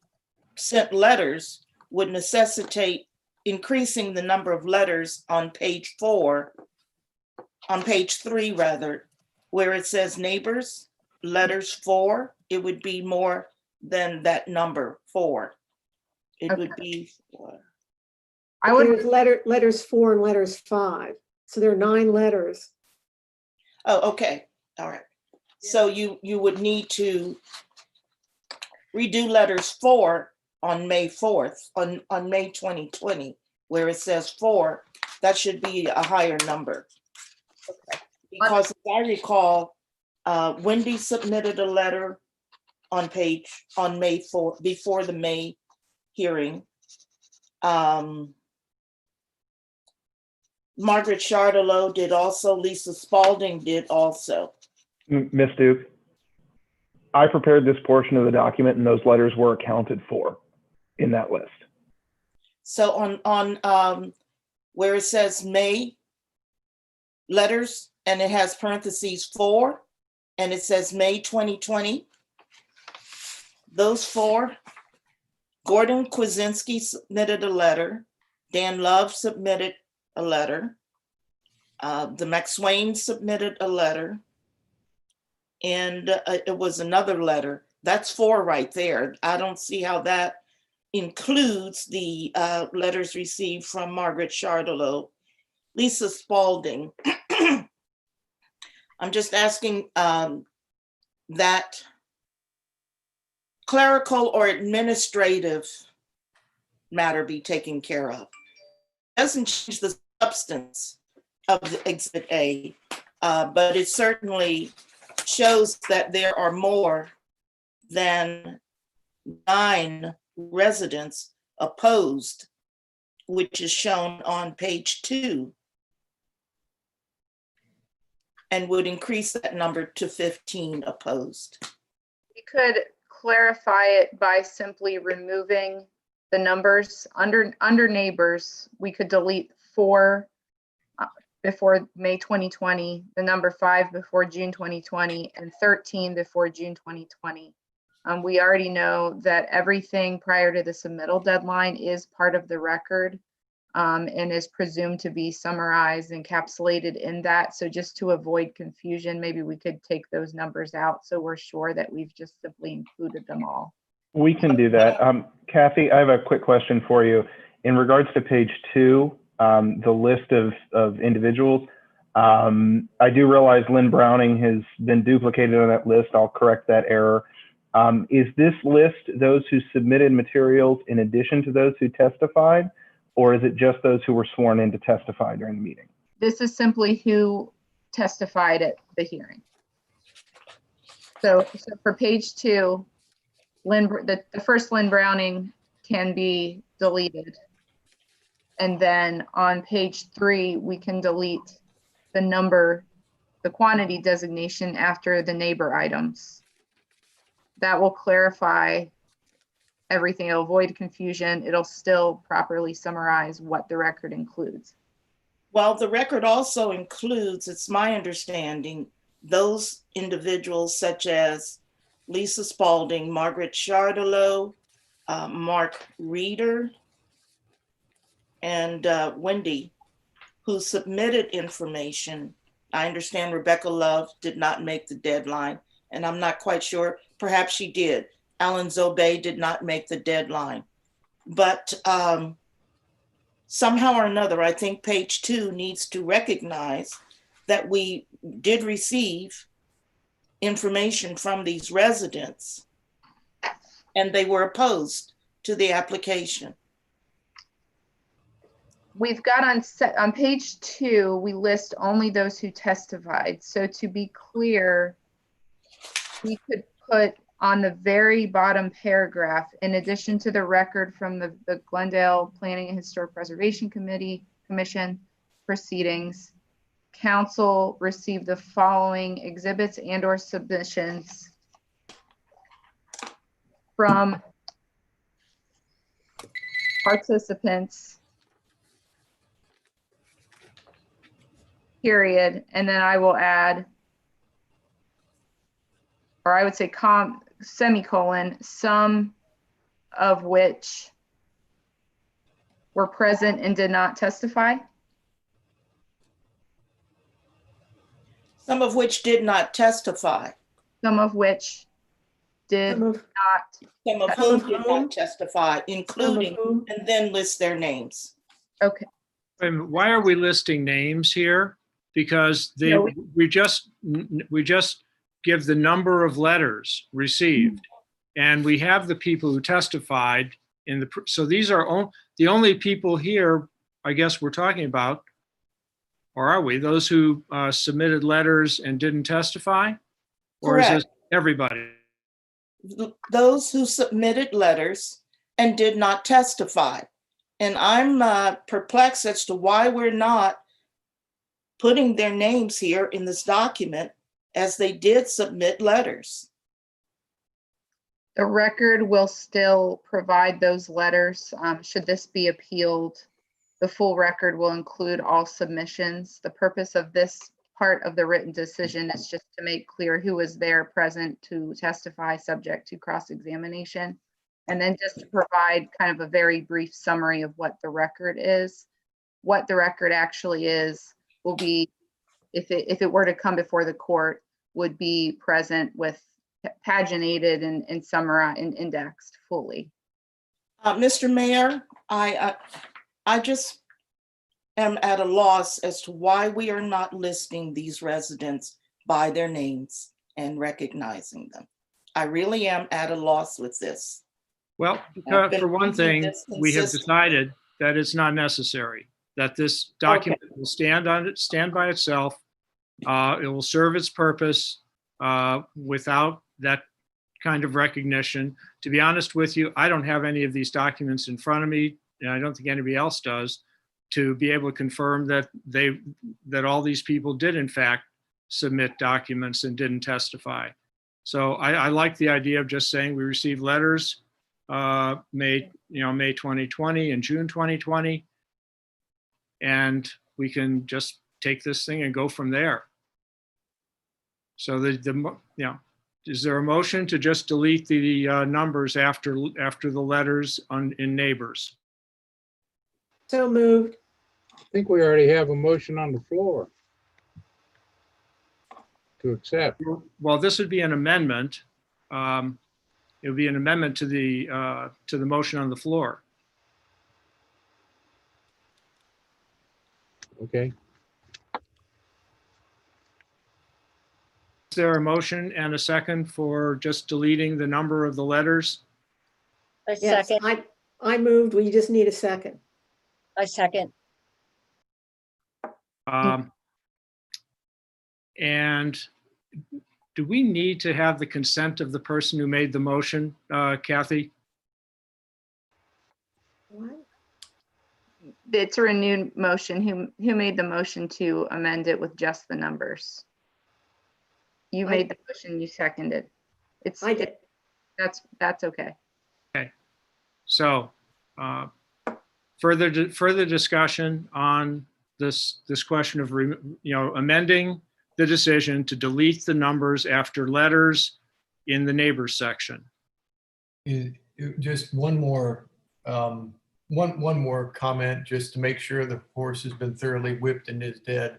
sent letters would necessitate increasing the number of letters on page 3 rather, where it says neighbors, letters 4, it would be more than that number 4. It Okay. would be. I would, There's letters 4 and letters 5. So there are 9 letters. Oh, okay. All right. So you would need to redo letters 4 on May 4th, on May 2020, where it says 4, that should be a higher number. okay. Because if I recall, Wendy submitted a letter on May 4th, before the May hearing. Margaret Chardolo did also, Lisa Spalding did also. Ms. Duke, I prepared this portion of the document and those letters were accounted for in that list. So on where it says May letters and it has parentheses 4 and it says May 2020, those 4, Gordon Kwasinski submitted a letter, Dan Love submitted a letter, the McSwain submitted a letter, and it was another letter. That's 4 right there. I don't see how that includes the letters received from Margaret Chardolo, Lisa Spalding. I'm just asking that clerical or administrative matter be taken care of. Doesn't change the substance of the Exhibit A, but it certainly shows that there are more than 9 residents opposed, which is shown on page 2, and would increase that number to 15 opposed. We could clarify it by simply removing the numbers under neighbors. We could delete 4 before May 2020, the number 5 before June 2020, and 13 before June 2020. We already know that everything prior to the submittal deadline is part of the record and is presumed to be summarized, encapsulated in that. So just to avoid confusion, maybe we could take those numbers out so we're sure that we've just simply included them all. We can do that. Kathy, I have a quick question for you. In regards to page 2, the list of individuals, I do realize Lynn Browning has been duplicated on that list. I'll correct that error. Is this list those who submitted materials in addition to those who testified, or is it just those who were sworn in to testify during the meeting? This is simply who testified at the hearing. So for page 2, the first Lynn Browning can be deleted. And then on page 3, we can delete the number, the quantity designation after the neighbor items. That will clarify everything. It'll avoid confusion. It'll still properly summarize what the record includes. Well, the record also includes, it's my understanding, those individuals such as Lisa Spalding, Margaret Chardolo, Mark Reeder, and Wendy, who submitted information. I understand Rebecca Love did not make the deadline, and I'm not quite sure. Perhaps she did. Alan Zobey did not make the deadline. But somehow or another, I think page 2 needs to recognize that we did receive information from these residents and they were opposed to the application. We've got on page 2, we list only those who testified. So to be clear, we could put on the very bottom paragraph, in addition to the record from the Glendale Planning and Historic Preservation Commission proceedings, council received the following exhibits and or submissions from participants, period, and then I will add, or I would say semicolon, some of which were present and did not testify. Some of which did not testify. Some of which did not. Some of whom did not testify, including, and then list their names. Okay. And why are we listing names here? Because we just give the number of letters received, and we have the people who testified in the. So these are the only people here, I guess, we're talking about, or are we? Those who submitted letters and didn't testify, or Correct. is this everybody? Those who submitted letters and did not testify. And I'm perplexed as to why we're not putting their names here in this document, as they did submit letters. The record will still provide those letters. Should this be appealed, the full record will include all submissions. The purpose of this part of the written decision is just to make clear who was there present to testify subject to cross-examination. And then just to provide kind of a very brief summary of what the record is. What the record actually is will be, if it were to come before the court, would be present with paginated and summarized and indexed fully. Mr. Mayor, I just am at a loss as to why we are not listing these residents by their names and recognizing them. I really am at a loss with this. Well, for one thing, we have decided that it's not necessary, that this document will stand by itself. It will serve its purpose without that kind of recognition. To be honest with you, I don't have any of these documents in front of me, and I don't think anybody else does, to be able to confirm that all these people did in fact submit documents and didn't testify. So I like the idea of just saying we received letters May 2020 and June 2020, and we can just take this thing and go from there. So is there a motion to just delete the numbers after the letters in neighbors? So moved. I think we already have a motion on the floor to accept. Well, this would be an amendment. It would be an amendment to the motion on the floor. Okay. Is there a motion and a second for just deleting the number of the letters? I Yes, second. I moved. We just need a second. I second. And do we need to have the consent of the person who made the motion, Kathy? What? It's a renewed motion. Who made the motion to amend it with just the numbers? You made the motion, you seconded. I did. That's okay. Okay. So further discussion on this question of amending the decision to delete the numbers after letters in the neighbors section. Just one more comment, just to make sure the horse has been thoroughly whipped and is dead.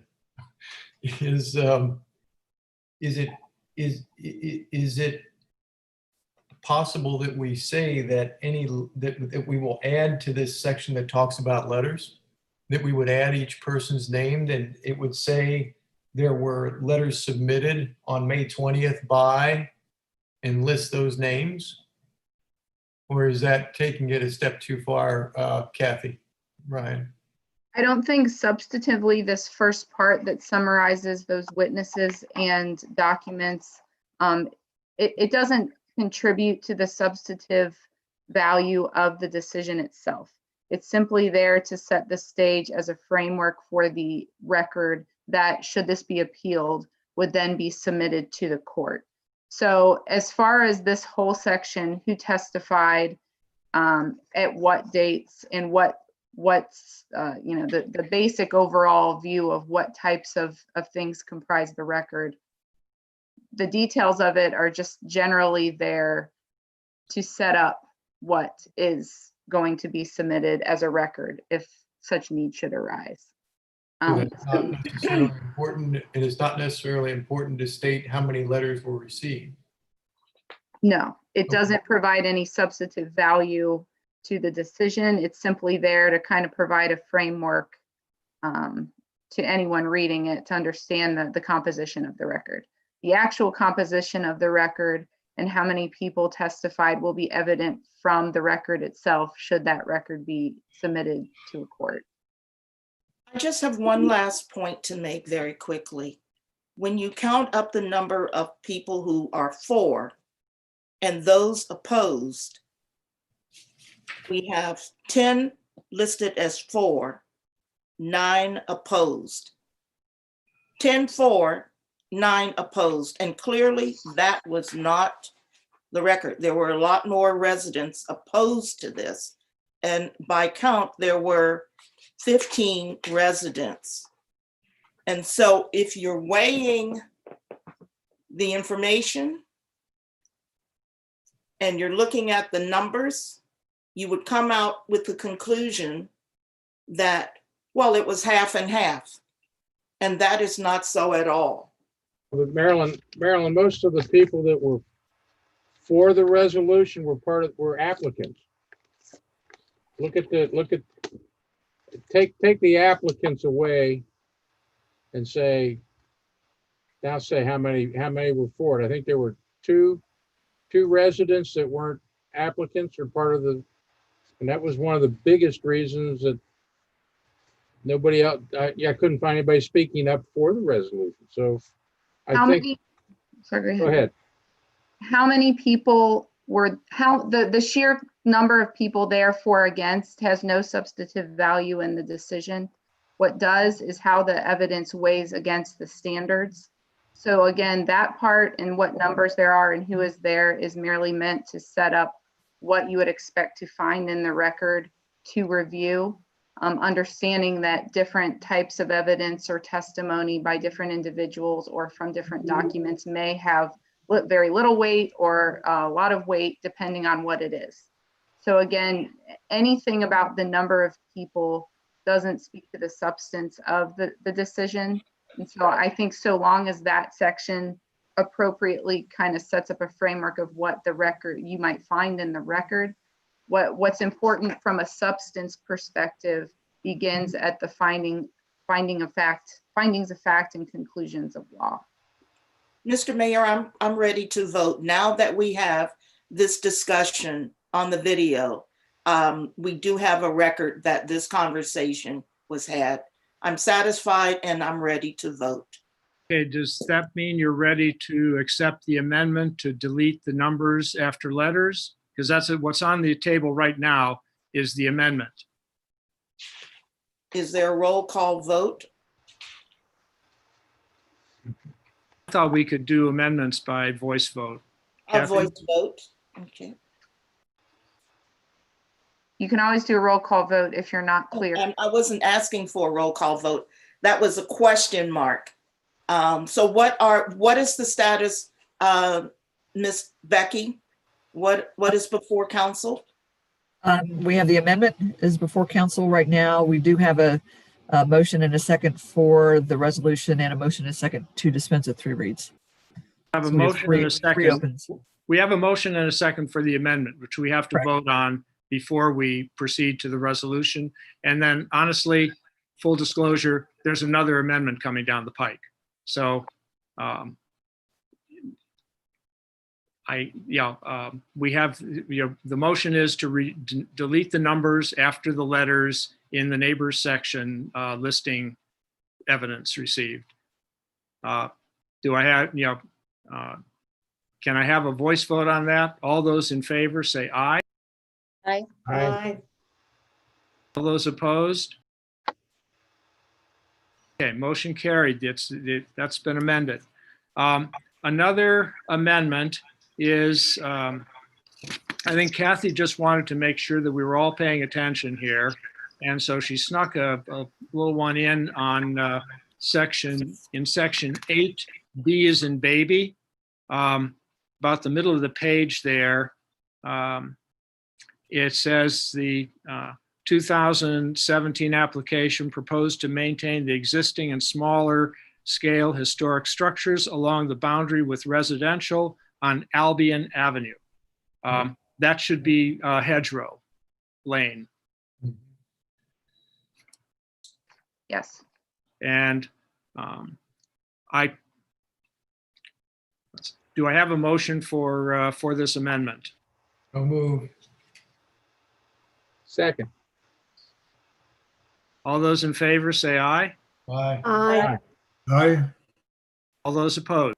Is it possible that we say that that we will add to this section that talks about letters, that we would add each person's name, and it would say there were letters submitted on May 20th by, and list those names? Or is that taking it a step too far, Kathy, Ryan? I don't think substantively this first part that summarizes those witnesses and documents, it doesn't contribute to the substantive value of the decision itself. It's simply there to set the stage as a framework for the record that, should this be appealed, would then be submitted to the court. So as far as this whole section, who testified, at what dates and what's the basic overall view of what types of things comprise the record. The details of it are just generally there to set up what is going to be submitted as a record if such need should arise. It's not necessarily important. It is not necessarily important to state how many letters were received. No, it doesn't provide any substantive value to the decision. It's simply there to kind of provide a framework to anyone reading it to understand the composition of the record. The actual composition of the record and how many people testified will be evident from the record itself, should that record be submitted to a court. I just have one last point to make very quickly. When you count up the number of people who are for and those opposed, we have 10 listed as for, 9 opposed. 10 for, 9 opposed, and clearly that was not the record. There were a lot more residents opposed to this, and by count, there were 15 residents. And so if you're weighing the information and you're looking at the numbers, you would come out with the conclusion that, well, it was half and half. And that is not so at all. But Marilyn, most of the people that were for the resolution were applicants. Take the applicants away and say how many were for it. I think there were two residents that weren't applicants or part of the, and that was one of the biggest reasons that nobody else, I couldn't find anybody speaking up for the resolution. So go ahead. How many people were, the sheer number of people there for or against has no substantive value in the decision. What does is how the evidence weighs against the standards. So again, that part and what numbers there are and who is there is merely meant to set up what you would expect to find in the record to review, understanding that different types of evidence or testimony by different individuals or from different documents may have very little weight or a lot of weight depending on what it is. So again, anything about the number of people doesn't speak to the substance of the decision. And so I think so long as that section appropriately kind of sets up a framework of what the record you might find in the record, what's important from a substance perspective begins at the findings of fact and conclusions of law. Mr. Mayor, I'm ready to vote. Now that we have this discussion on the video, we do have a record that this conversation was had. I'm satisfied and I'm ready to vote. Okay, does that mean you're ready to accept the amendment to delete the numbers after letters? Because that's what's on the table right now is the amendment. Is there a roll call vote? I thought we could do amendments by voice vote. A voice vote, okay. You can always do a roll call vote if you're not clear. I wasn't asking for a roll call vote. That was a question mark. So what is the status, Ms. Becky? What is before council? We have the amendment is before council right now. We do have a motion and a second for the resolution and a motion and a second to dispense with 3 reads. I have a motion and a second. We have a motion and a second for the amendment, which we have to vote on before we proceed to the resolution. And then honestly, full disclosure, there's another amendment coming down the pike. So we have, the motion is to delete the numbers after the letters in the neighbors section listing evidence received. Do I have, can I have a voice vote on that? All those in favor say aye. Aye. Aye. All those opposed? Okay, motion carried. That's been amended. Another amendment is I think Kathy just wanted to make sure that we were all paying attention here. And so she snuck a little one in on section 8, B is in baby. About the middle of the page there, it says the 2017 application proposed to maintain the existing and smaller scale historic structures along the boundary with residential on Albion Avenue. That should be hedgerow lane. Yes. And do I have a motion for this amendment? So move. Second. All those in favor say aye. Aye. Aye. Aye. All those opposed?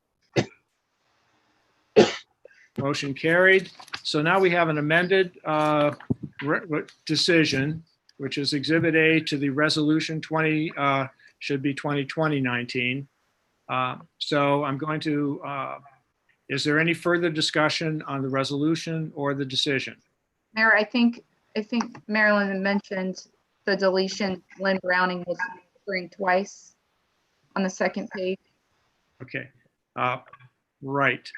Motion carried. So now we have an amended decision, which is Exhibit A to the resolution 20, should be 2020-19. So I'm going to, is there any further discussion on the resolution or the decision? Mayor, I think Marilyn mentioned the deletion. Lynn Browning was referring twice on the second page. Okay, right.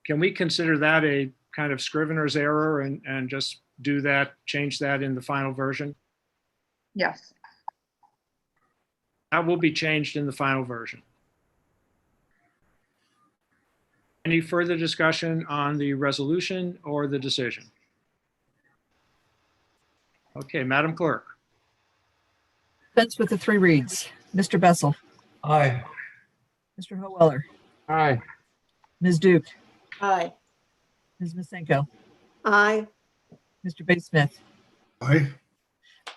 Can we consider that a kind of scrivener's error and just do that, change that in the final version? Yes. That will be changed in the final version. Any further discussion on the resolution or the decision? Okay, Madam Clerk. Dispense with the 3 reads. Mr. Bessel, Aye. Mr. Howeller, Aye. Ms. Duke, Aye. Ms. Masenko, Aye. Mr. Bay Smith, Aye.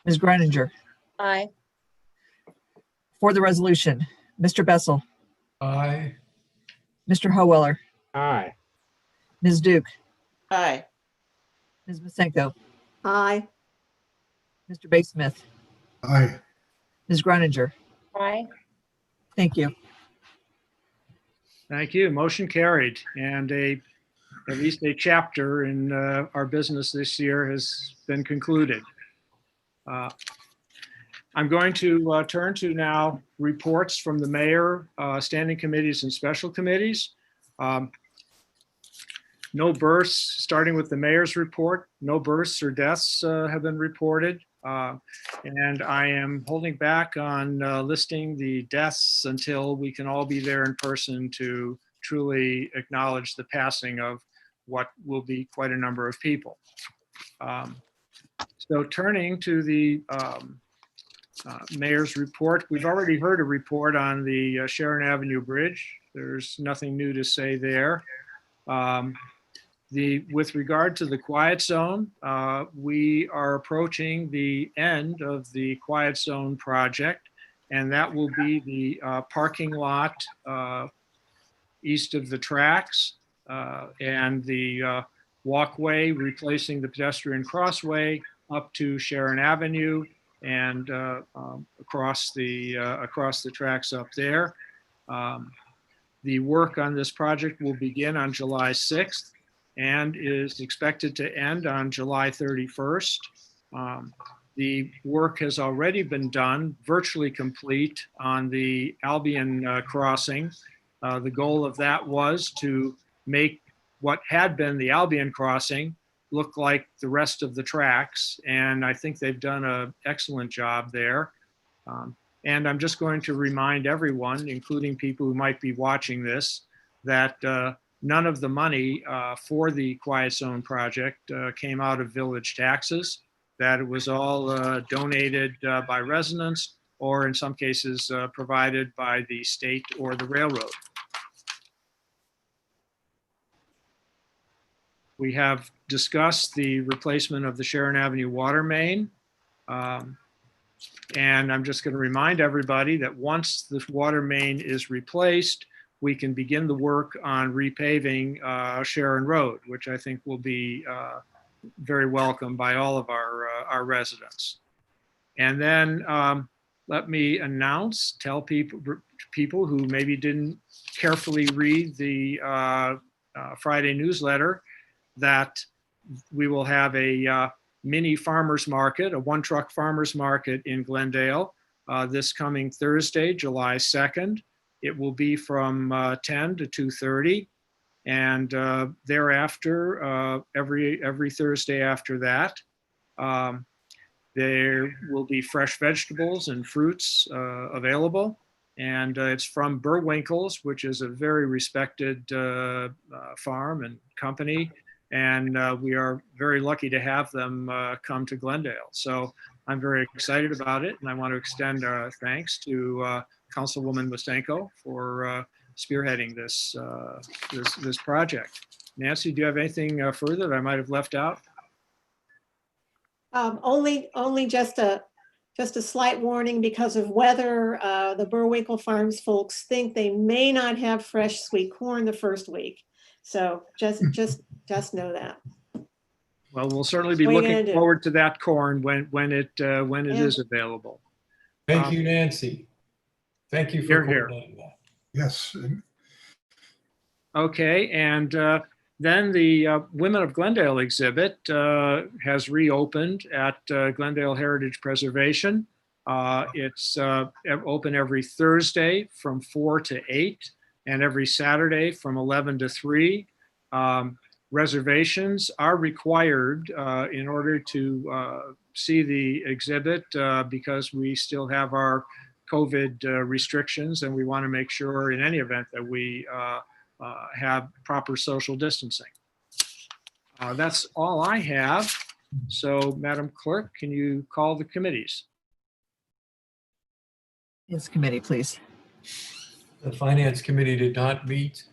Ms. Greininger. Aye. For the resolution, Mr. Bessel, Aye. Mr. Howeller, Aye. Ms. Duke, Aye. Ms. Masenko, Aye. Mr. Bay Smith, Aye. Ms. Greininger. Aye. Thank you. Thank you. Motion carried. And at least a chapter in our business this year has been concluded. I'm going to turn to now reports from the mayor, standing committees and special committees. No births, starting with the mayor's report, no births or deaths have been reported. And I am holding back on listing the deaths until we can all be there in person to truly acknowledge the passing of what will be quite a number of people. So turning to the mayor's report, we've already heard a report on the Sharon Avenue Bridge. There's nothing new to say there. With regard to the quiet zone, we are approaching the end of the quiet zone project, and that will be the parking lot east of the tracks and the walkway replacing the pedestrian crossway up to Sharon Avenue and across the tracks up there. The work on this project will begin on July 6th. And is expected to end on July 31st. The work has already been done, virtually complete, on the Albion crossing. The goal of that was to make what had been the Albion crossing look like the rest of the tracks. And I think they've done an excellent job there. And I'm just going to remind everyone, including people who might be watching this, that none of the money for the Quiet Zone project came out of village taxes, that it was all donated by residents or in some cases provided by the state or the railroad. We have discussed the replacement of the Sharon Avenue water main. And I'm just going to remind everybody that once the water main is replaced, we can begin the work on repaving Sharon Road, which I think will be very welcome by all of our residents. And then let me tell people who maybe didn't carefully read the Friday newsletter that we will have a mini farmers market, a one-truck farmers market in Glendale this coming Thursday, July 2nd. It will be from 10 to 2:30, and thereafter, every Thursday after that, there will be fresh vegetables and fruits available. And it's from Burwinkle's, which is a very respected farm and company. And we are very lucky to have them come to Glendale. So I'm very excited about it. And I want to extend our thanks to Councilwoman Mostenko for spearheading this project. Nancy, do you have anything further that I might have left out? Only just a slight warning because of weather. The Burwinkle Farms folks think they may not have fresh sweet corn the first week. So just know that. Well, we'll certainly be looking forward to that corn when it is available. Thank you, Nancy. Thank you for coordinating that. Yes. Okay, and then the Women of Glendale exhibit has reopened at Glendale Heritage Preservation. It's open every Thursday from 4 to 8 and every Saturday from 11 to 3. Reservations are required in order to see the exhibit because we still have our COVID restrictions, and we want to make sure in any event that we have proper social distancing. That's all I have. So, Madam Clerk, can you call the committees? Yes, committee, please. The Finance Committee did not meet.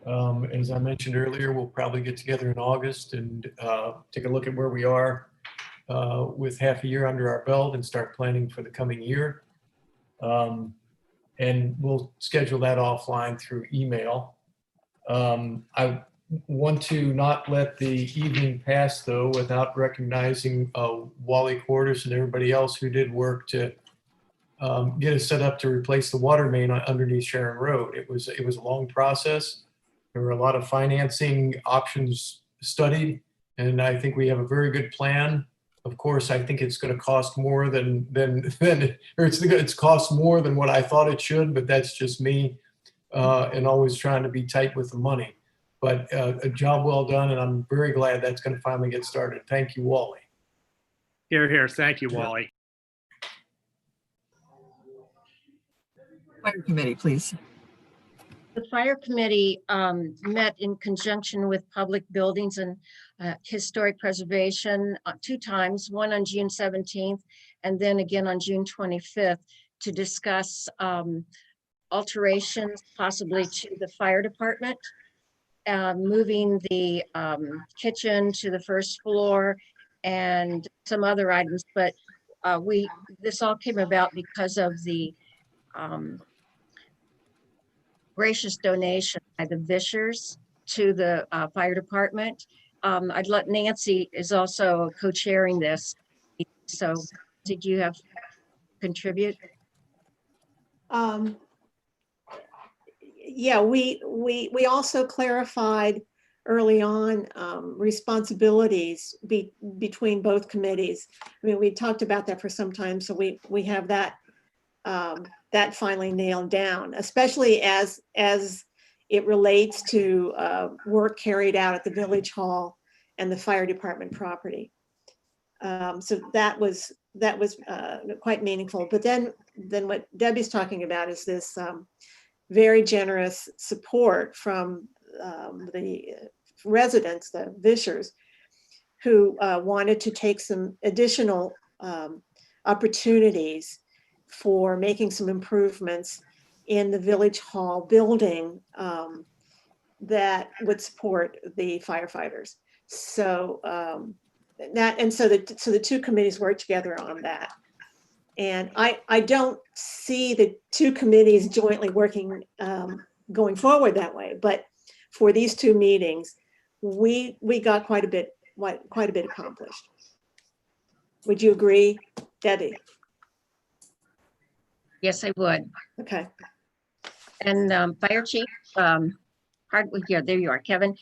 As I mentioned earlier, we'll probably get together in August and take a look at where we are with half a year under our belt and start planning for the coming year. And we'll schedule that offline through email. I want to not let the evening pass, though, without recognizing Wally Quarters and everybody else who did work to get us set up to replace the water main underneath Sharon Road. It was a long process. There were a lot of financing options studied, and I think we have a very good plan. Of course, I think it's going to cost more than it's cost more than what I thought it should, but that's just me and always trying to be tight with the money. But a job well done, and I'm very glad that's going to finally get started. Thank you, Wally. Here, here. Thank you, Wally. Fire Committee, please. The Fire Committee met in conjunction with Public Buildings and Historic Preservation 2 times, one on June 17th and then again on June 25th to discuss alterations possibly to the fire department, moving the kitchen to the first floor and some other items. But this all came about because of the gracious donation by the Vishers to the fire department. I'd let Nancy is also co-chairing this. So did you have contribute? Yeah, we also clarified early on responsibilities between both committees. I mean, we talked about that for some time, so we have that that finally nailed down, especially as it relates to work carried out at the Village Hall and the fire department property. So that was quite meaningful. But then what Debbie's talking about is this very generous support from the residents, the Vishers, who wanted to take some additional opportunities for making some improvements in the Village Hall building that would support the firefighters. So so the 2 committees work together on that. And I don't see the 2 committees jointly working going forward that way. But for these 2 meetings, we got quite a bit accomplished. Would you agree, Debbie? Yes, I would. Okay. And Fire Chief, yeah, there you are, Kevin.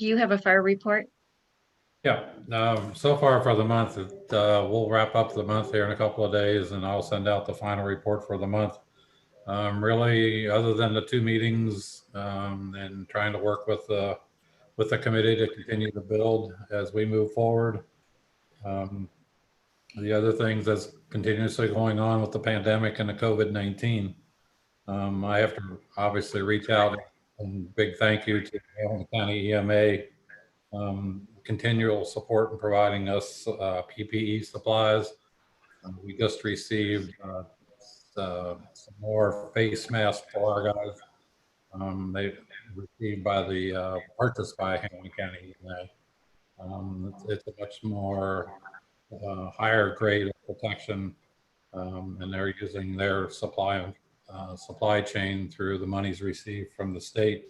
do you have a fire report? Yeah, so far for the month, we'll wrap up the month here in a couple of days and I'll send out the final report for the month. Really, other than the 2 meetings and trying to work with the committee to continue to build as we move forward. The other things that's continuously going on with the pandemic and the COVID-19, I have to obviously reach out and big thank you to Hamilton County EMA, continual support in providing us PPE supplies. We just received some more face masks for our guys. They received by the purchased by Hamilton County EMA. It's a much more higher grade of protection, and they're using their supply chain through the monies received from the state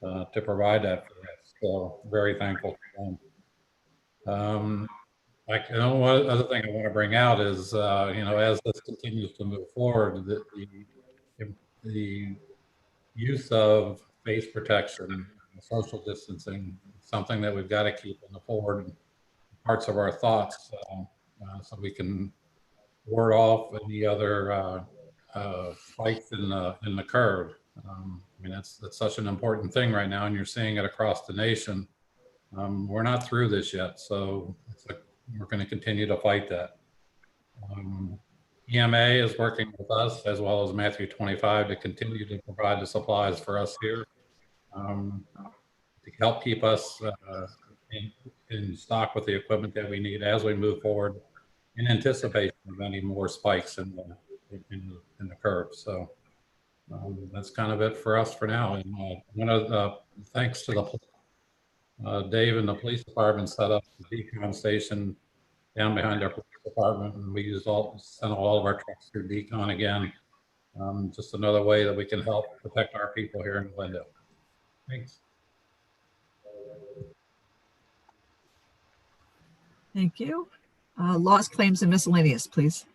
to provide that for us. So very thankful to them. One other thing I want to bring out is, as this continues to move forward, the use of face protection, and social distancing, something that we've got to keep in the forward parts of our thoughts, so we can ward off any other spikes in the curve. I mean, that's such an important thing right now, and you're seeing it across the nation. We're not through this yet, so we're going to continue to fight that. EMA is working with us as well as Matthew 25 to continue to provide the supplies for us here to help keep us in stock with the equipment that we need as we move forward in anticipation of any more spikes in the curve. So that's kind of it for us for now. And thanks to Dave and the police department set up the decon station down behind our police department, and we sent all of our trucks through decon again. Just another way that we can help protect our people here in Glendale. Thanks. Thank you. Lost claims and miscellaneous, please.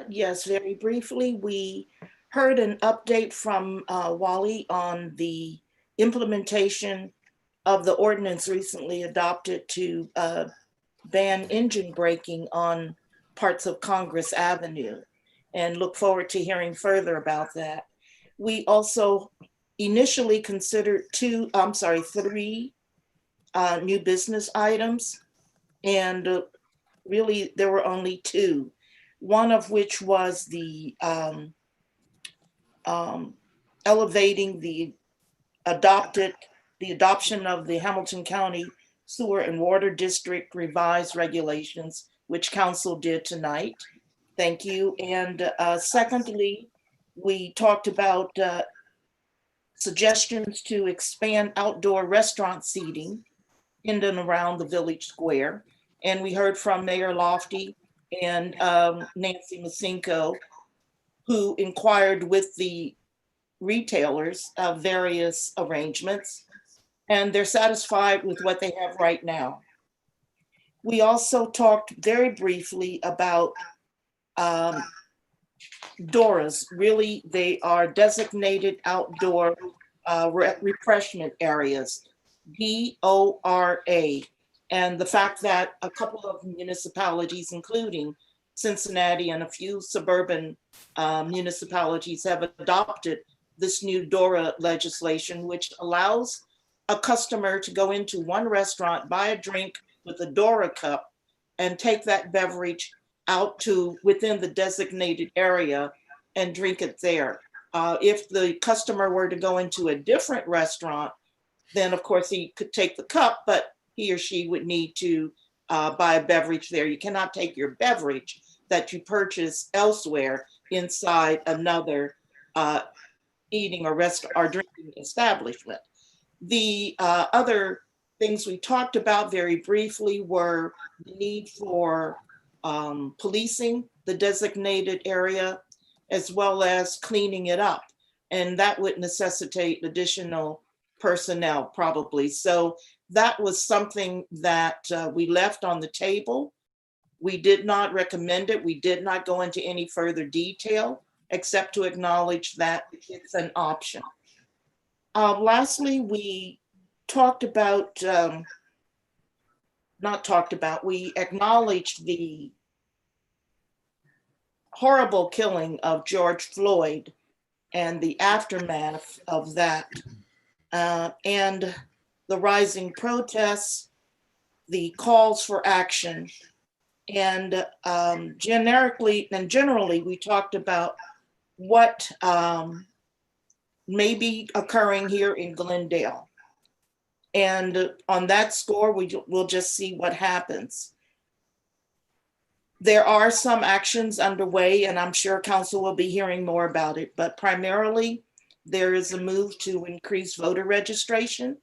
Yes, very briefly, we heard an update from Wally on the implementation of the ordinance recently adopted to ban engine braking on parts of Congress Avenue, and look forward to hearing further about that. We also initially considered 3 new business items, and really there were only 2. One of which was the elevating the adoption of the Hamilton County Sewer and Water District revised regulations, which council did tonight. Thank you. And secondly, we talked about suggestions to expand outdoor restaurant seating in and around the village square. And we heard from Mayor Lofty and Nancy Masinko, who inquired with the retailers of various arrangements, and they're satisfied with what they have right now. We also talked very briefly about DORAs. Really, they are designated outdoor refreshment areas, DORA. And the fact that a couple of municipalities, including Cincinnati and a few suburban municipalities, have adopted this new DORA legislation, which allows a customer to go into one restaurant, buy a drink with a DORA cup, and take that beverage out to within the designated area and drink it there. If the customer were to go into a different restaurant, then of course he could take the cup, but he or she would need to buy a beverage there. You cannot take your beverage that you purchase elsewhere inside another eating or drinking establishment. The other things we talked about very briefly were the need for policing the designated area, as well as cleaning it up. And that would necessitate additional personnel probably. So that was something that we left on the table. We did not recommend it. We did not go into any further detail, except to acknowledge that it's an option. Lastly, we we acknowledged the horrible killing of George Floyd and the aftermath of that, and the rising protests, the calls for action. And generally, we talked about what may be occurring here in Glendale. And on that score, we'll just see what happens. There are some actions underway, and I'm sure council will be hearing more about it, but primarily there is a move to increase voter registration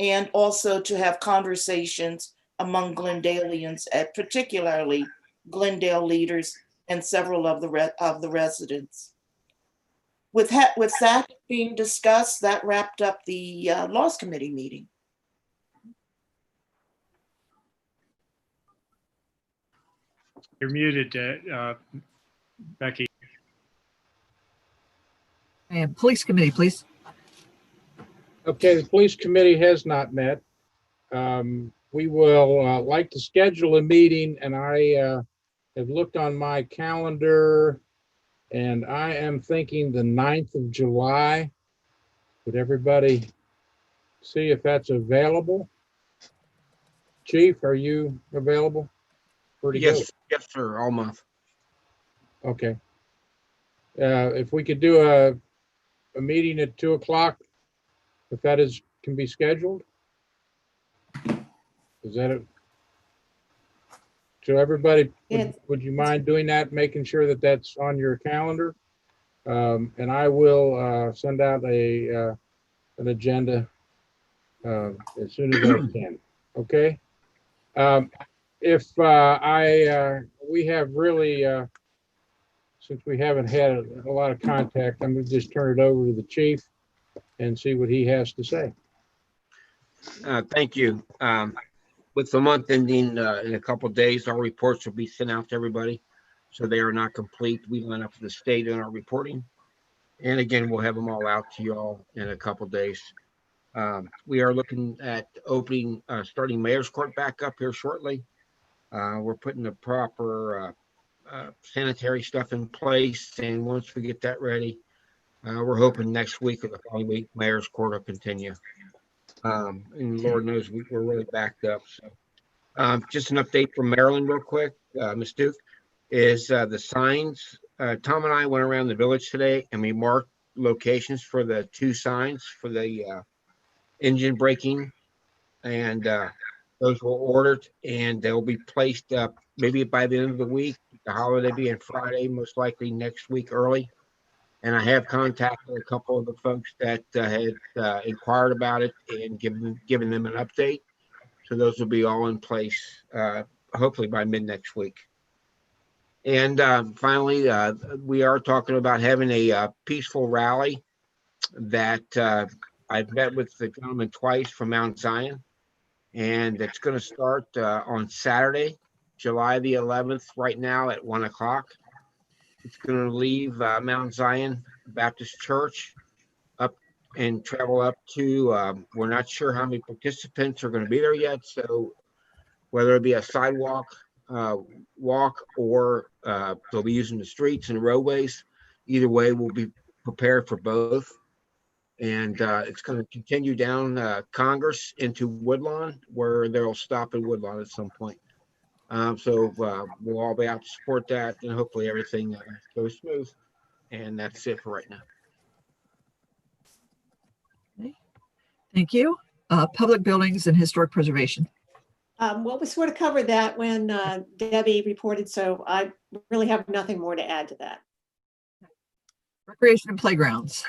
and also to have conversations among Glendalians, particularly Glendale leaders and several of the residents. With that being discussed, that wrapped up the Laws Committee meeting. You're muted, Becky. And Police Committee, please. Okay, the Police Committee has not met. We will like to schedule a meeting, and I have looked on my calendar, and I am thinking the 9th of July. Would everybody see if that's available? Chief, are you available? Yes, sir, all month. Okay. If we could do a meeting at 2 o'clock, if that can be scheduled. Is that it? So everybody, would you mind doing that, making sure that that's on your calendar? And I will send out an agenda as soon as I can. Okay. We have really, since we haven't had a lot of contact, I'm going to just turn it over to the chief and see what he has to say. Thank you. With the month ending in a couple of days, our reports will be sent out to everybody. So they are not complete. We line up for the state in our reporting. And again, we'll have them all out to you all in a couple of days. We are looking at starting Mayor's Court back up here shortly. We're putting the proper sanitary stuff in place. And once we get that ready, we're hoping next week or the following week, Mayor's Court will continue. And Lord knows we're really backed up. So just an update from Maryland real quick. Ms. Duke, is the signs. Tom and I went around the village today and we marked locations for the 2 signs for the engine braking, and those were ordered and they'll be placed up maybe by the end of the week, the holiday being Friday, most likely next week early. And I have contacted a couple of the folks that had inquired about it and given them an update. So those will be all in place, hopefully by mid next week. And finally, we are talking about having a peaceful rally that I've met with the gentleman twice from Mount Zion. And it's going to start on Saturday, July the 11th, right now at 1 o'clock. It's going to leave Mount Zion Baptist Church up and travel up to, we're not sure how many participants are going to be there yet. So whether it be a sidewalk walk or they'll be using the streets and roadways, either way, we'll be prepared for both. And it's going to continue down Congress into Woodlawn, where they'll stop in Woodlawn at some point. So we'll all be out to support that, and hopefully everything goes smooth. And that's it for right now. Okay. Thank you. Public buildings and historic preservation. Well, we sort of covered that when Debbie reported, so I really have nothing more to add to that. Recreation and playgrounds.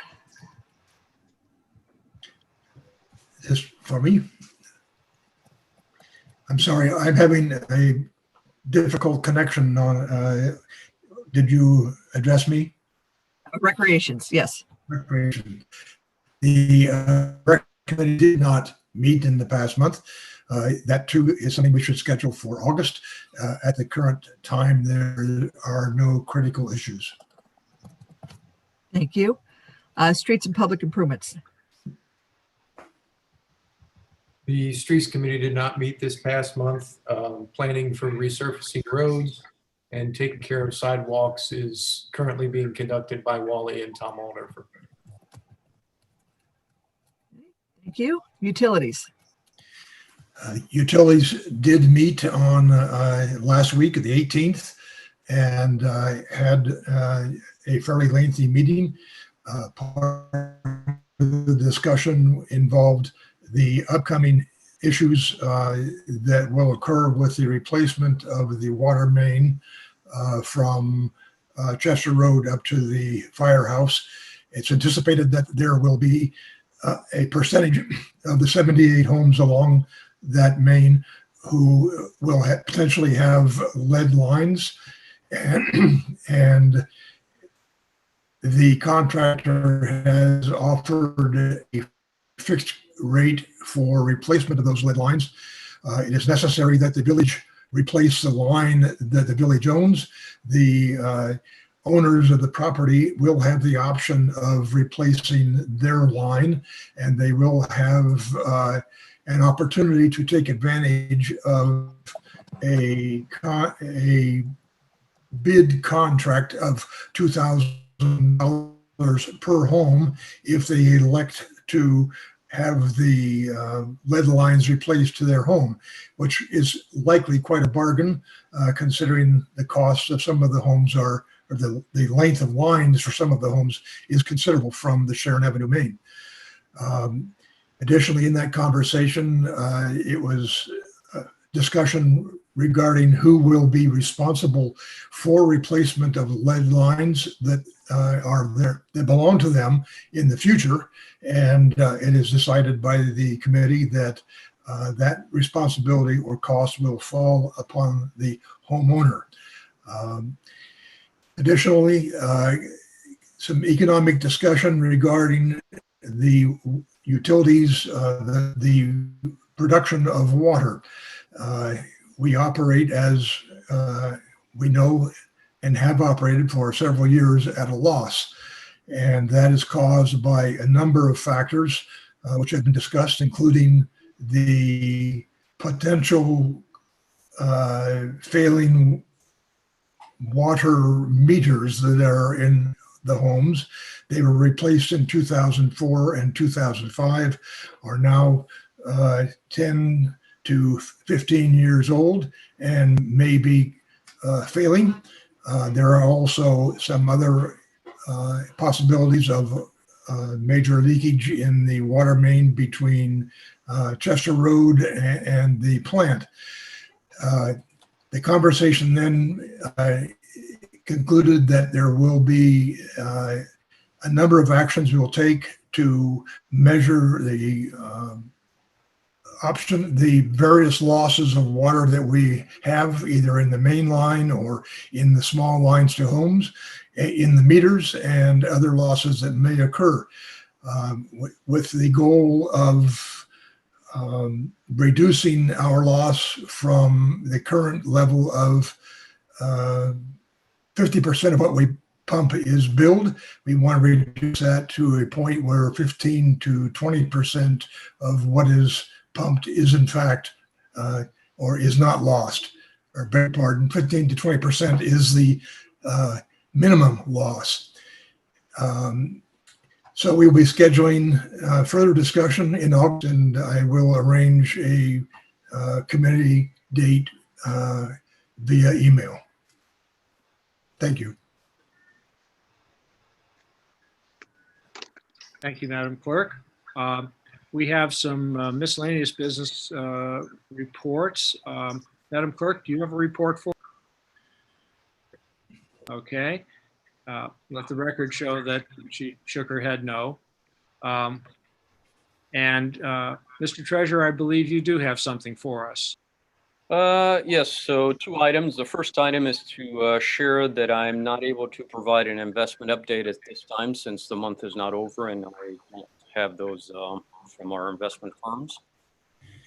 This for me. I'm sorry, I'm having a difficult connection on. Did you address me? Recreations, yes. Recreation. The rec committee did not meet in the past month. That too is something we should schedule for August. At the current time, there are no critical issues. Thank you. Streets and public improvements. The Streets Committee did not meet this past month. Planning for resurfacing roads and taking care of sidewalks is currently being conducted by Wally and Tom Alder. Thank you. Utilities. Utilities did meet on last week, the 18th, and had a fairly lengthy meeting. Part of the discussion involved the upcoming issues that will occur with the replacement of the water main from Chester Road up to the firehouse. It's anticipated that there will be a percentage of the 78 homes along that main who will potentially have lead lines, and the contractor has offered a fixed rate for replacement of those lead lines. It is necessary that the village replace the line that the village owns. The owners of the property will have the option of replacing their line, and they will have an opportunity to take advantage of a bid contract of $2,000 per home if they elect to have the lead lines replaced to their home, which is likely quite a bargain considering the cost of some of the homes or the length of lines for some of the homes is considerable from the Sharon Avenue main. Additionally, in that conversation, it was discussion regarding who will be responsible for replacement of lead lines that are there, that belong to them in the future. And it is decided by the committee that that responsibility or cost will fall upon the homeowner. Additionally, some economic discussion regarding the utilities, the production of water. We operate, as we know and have operated for several years, at a loss. And that is caused by a number of factors which have been discussed, including the potential failing water meters that are in the homes. They were replaced in 2004 and 2005, are now 10 to 15 years old and may be failing. There are also some other possibilities of major leakage in the water main between Chester Road and the plant. The conversation then concluded that there will be a number of actions we will take to measure the the various losses of water that we have either in the main line or in the small lines to homes, in the meters, and other losses that may occur, with the goal of reducing our loss from the current level of 50% of what we pump is billed. We want to reduce that to a point where 15 to 20% of what is pumped is in fact or is not lost, or beg pardon, 15 to 20% is the minimum loss. So we'll be scheduling further discussion in August, and I will arrange a committee date via email. Thank you. Thank you, Madam Clerk. We have some miscellaneous business reports. Madam Clerk, do you have a report for? Okay. Let the record show that she shook her head no. And Mr. Treasurer, I believe you do have something for us. Yes, so 2 items. The first item is to share that I'm not able to provide an investment update at this time since the month is not over and I won't have those from our investment firms.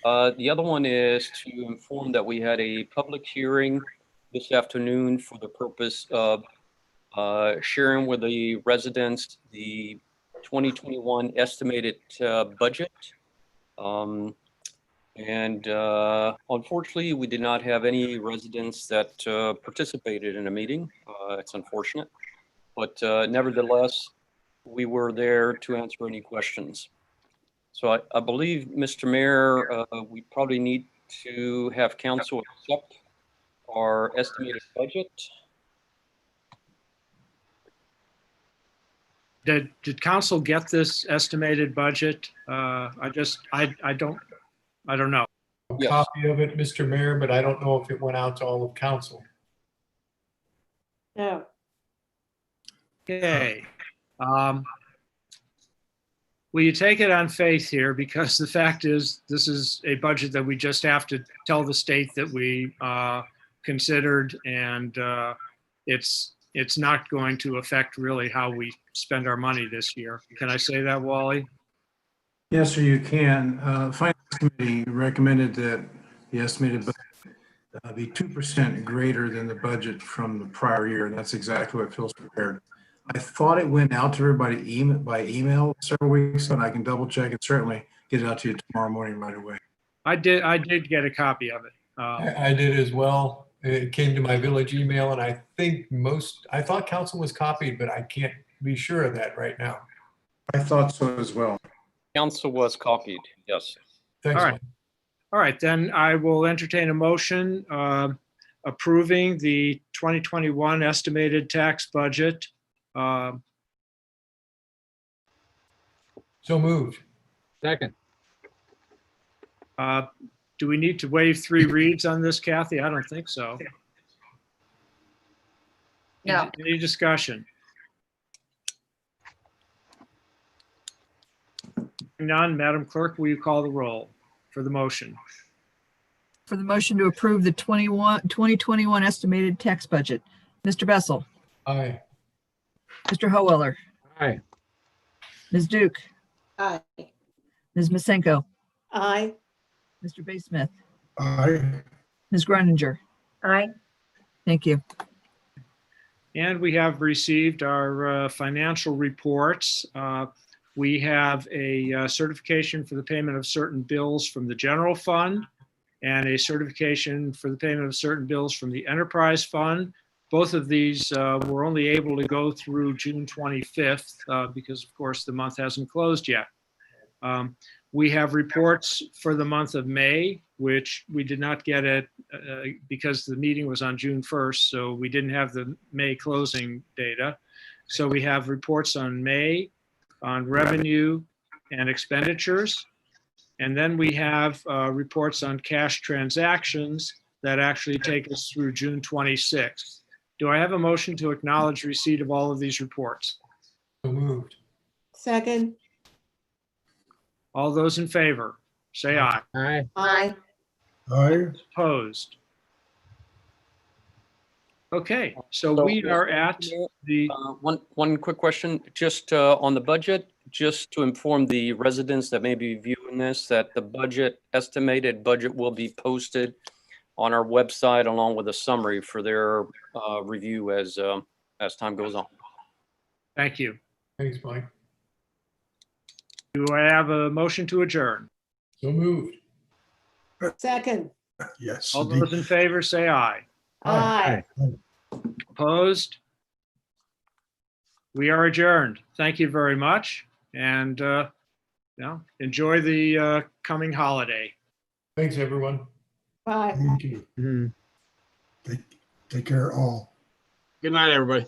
The other one is to inform that we had a public hearing this afternoon for the purpose of sharing with the residents the 2021 estimated budget. And unfortunately, we did not have any residents that participated in a meeting. It's unfortunate, but nevertheless, we were there to answer any questions. So I believe, Mr. Mayor, we probably need to have council accept our estimated budget. Did council get this estimated budget? I don't know. A Yes. copy of it, Mr. Mayor, but I don't know if it went out to all of council. No. Okay. Will you take it on faith here? Because the fact is, this is a budget that we just have to tell the state that we considered, and it's not going to affect really how we spend our money this year. Can I say that, Wally? Yes, sir, you can. Finance Committee recommended that the estimated budget be 2% greater than the budget from the prior year. And that's exactly what Phil's prepared. I thought it went out to everybody by email several weeks ago, and I can double check and certainly get it out to you tomorrow morning right away. I did get a copy of it. I did as well. It came to my village email, and I think I thought council was copied, but I can't be sure of that right now. I thought so as well. Council was copied, yes. Thanks, All right. Mike. All right, then I will entertain a motion approving the 2021 estimated tax budget. So moved. Second. Do we need to waive 3 reads on this, Kathy? I don't think so. No. Any discussion? None. Madam Clerk, will you call the roll for the motion? For the motion to approve the 2021 estimated tax budget, Mr. Bessel, Aye. Mr. Howeller, Aye. Ms. Duke, Aye. Ms. Masenko, Aye. Mr. Baysmith, Aye. Ms. Gruninger. Aye. Thank you. And we have received our financial reports. We have a certification for the payment of certain bills from the general fund and a certification for the payment of certain bills from the enterprise fund. Both of these were only able to go through June 25th because, of course, the month hasn't closed yet. We have reports for the month of May, which we did not get it because the meeting was on June 1st, so we didn't have the May closing data. So we have reports on May, on revenue and expenditures. And then we have reports on cash transactions that actually take us through June 26th. Do I have a motion to acknowledge receipt of all of these reports? So moved. Second. All those in favor, say aye. Aye. Aye. Aye. Opposed? Okay, so we are at the, One quick question, just on the budget, just to inform the residents that may be viewing this, that the estimated budget will be posted on our website along with a summary for their review as time goes on. thank you. Thanks, Mike. Do I have a motion to adjourn? So moved. Second. Yes. All those in favor, say aye. Aye. Opposed? We are adjourned. Thank you very much. And enjoy the coming holiday. Thanks, everyone. Bye. Thank you. Take care all. Good night, everybody.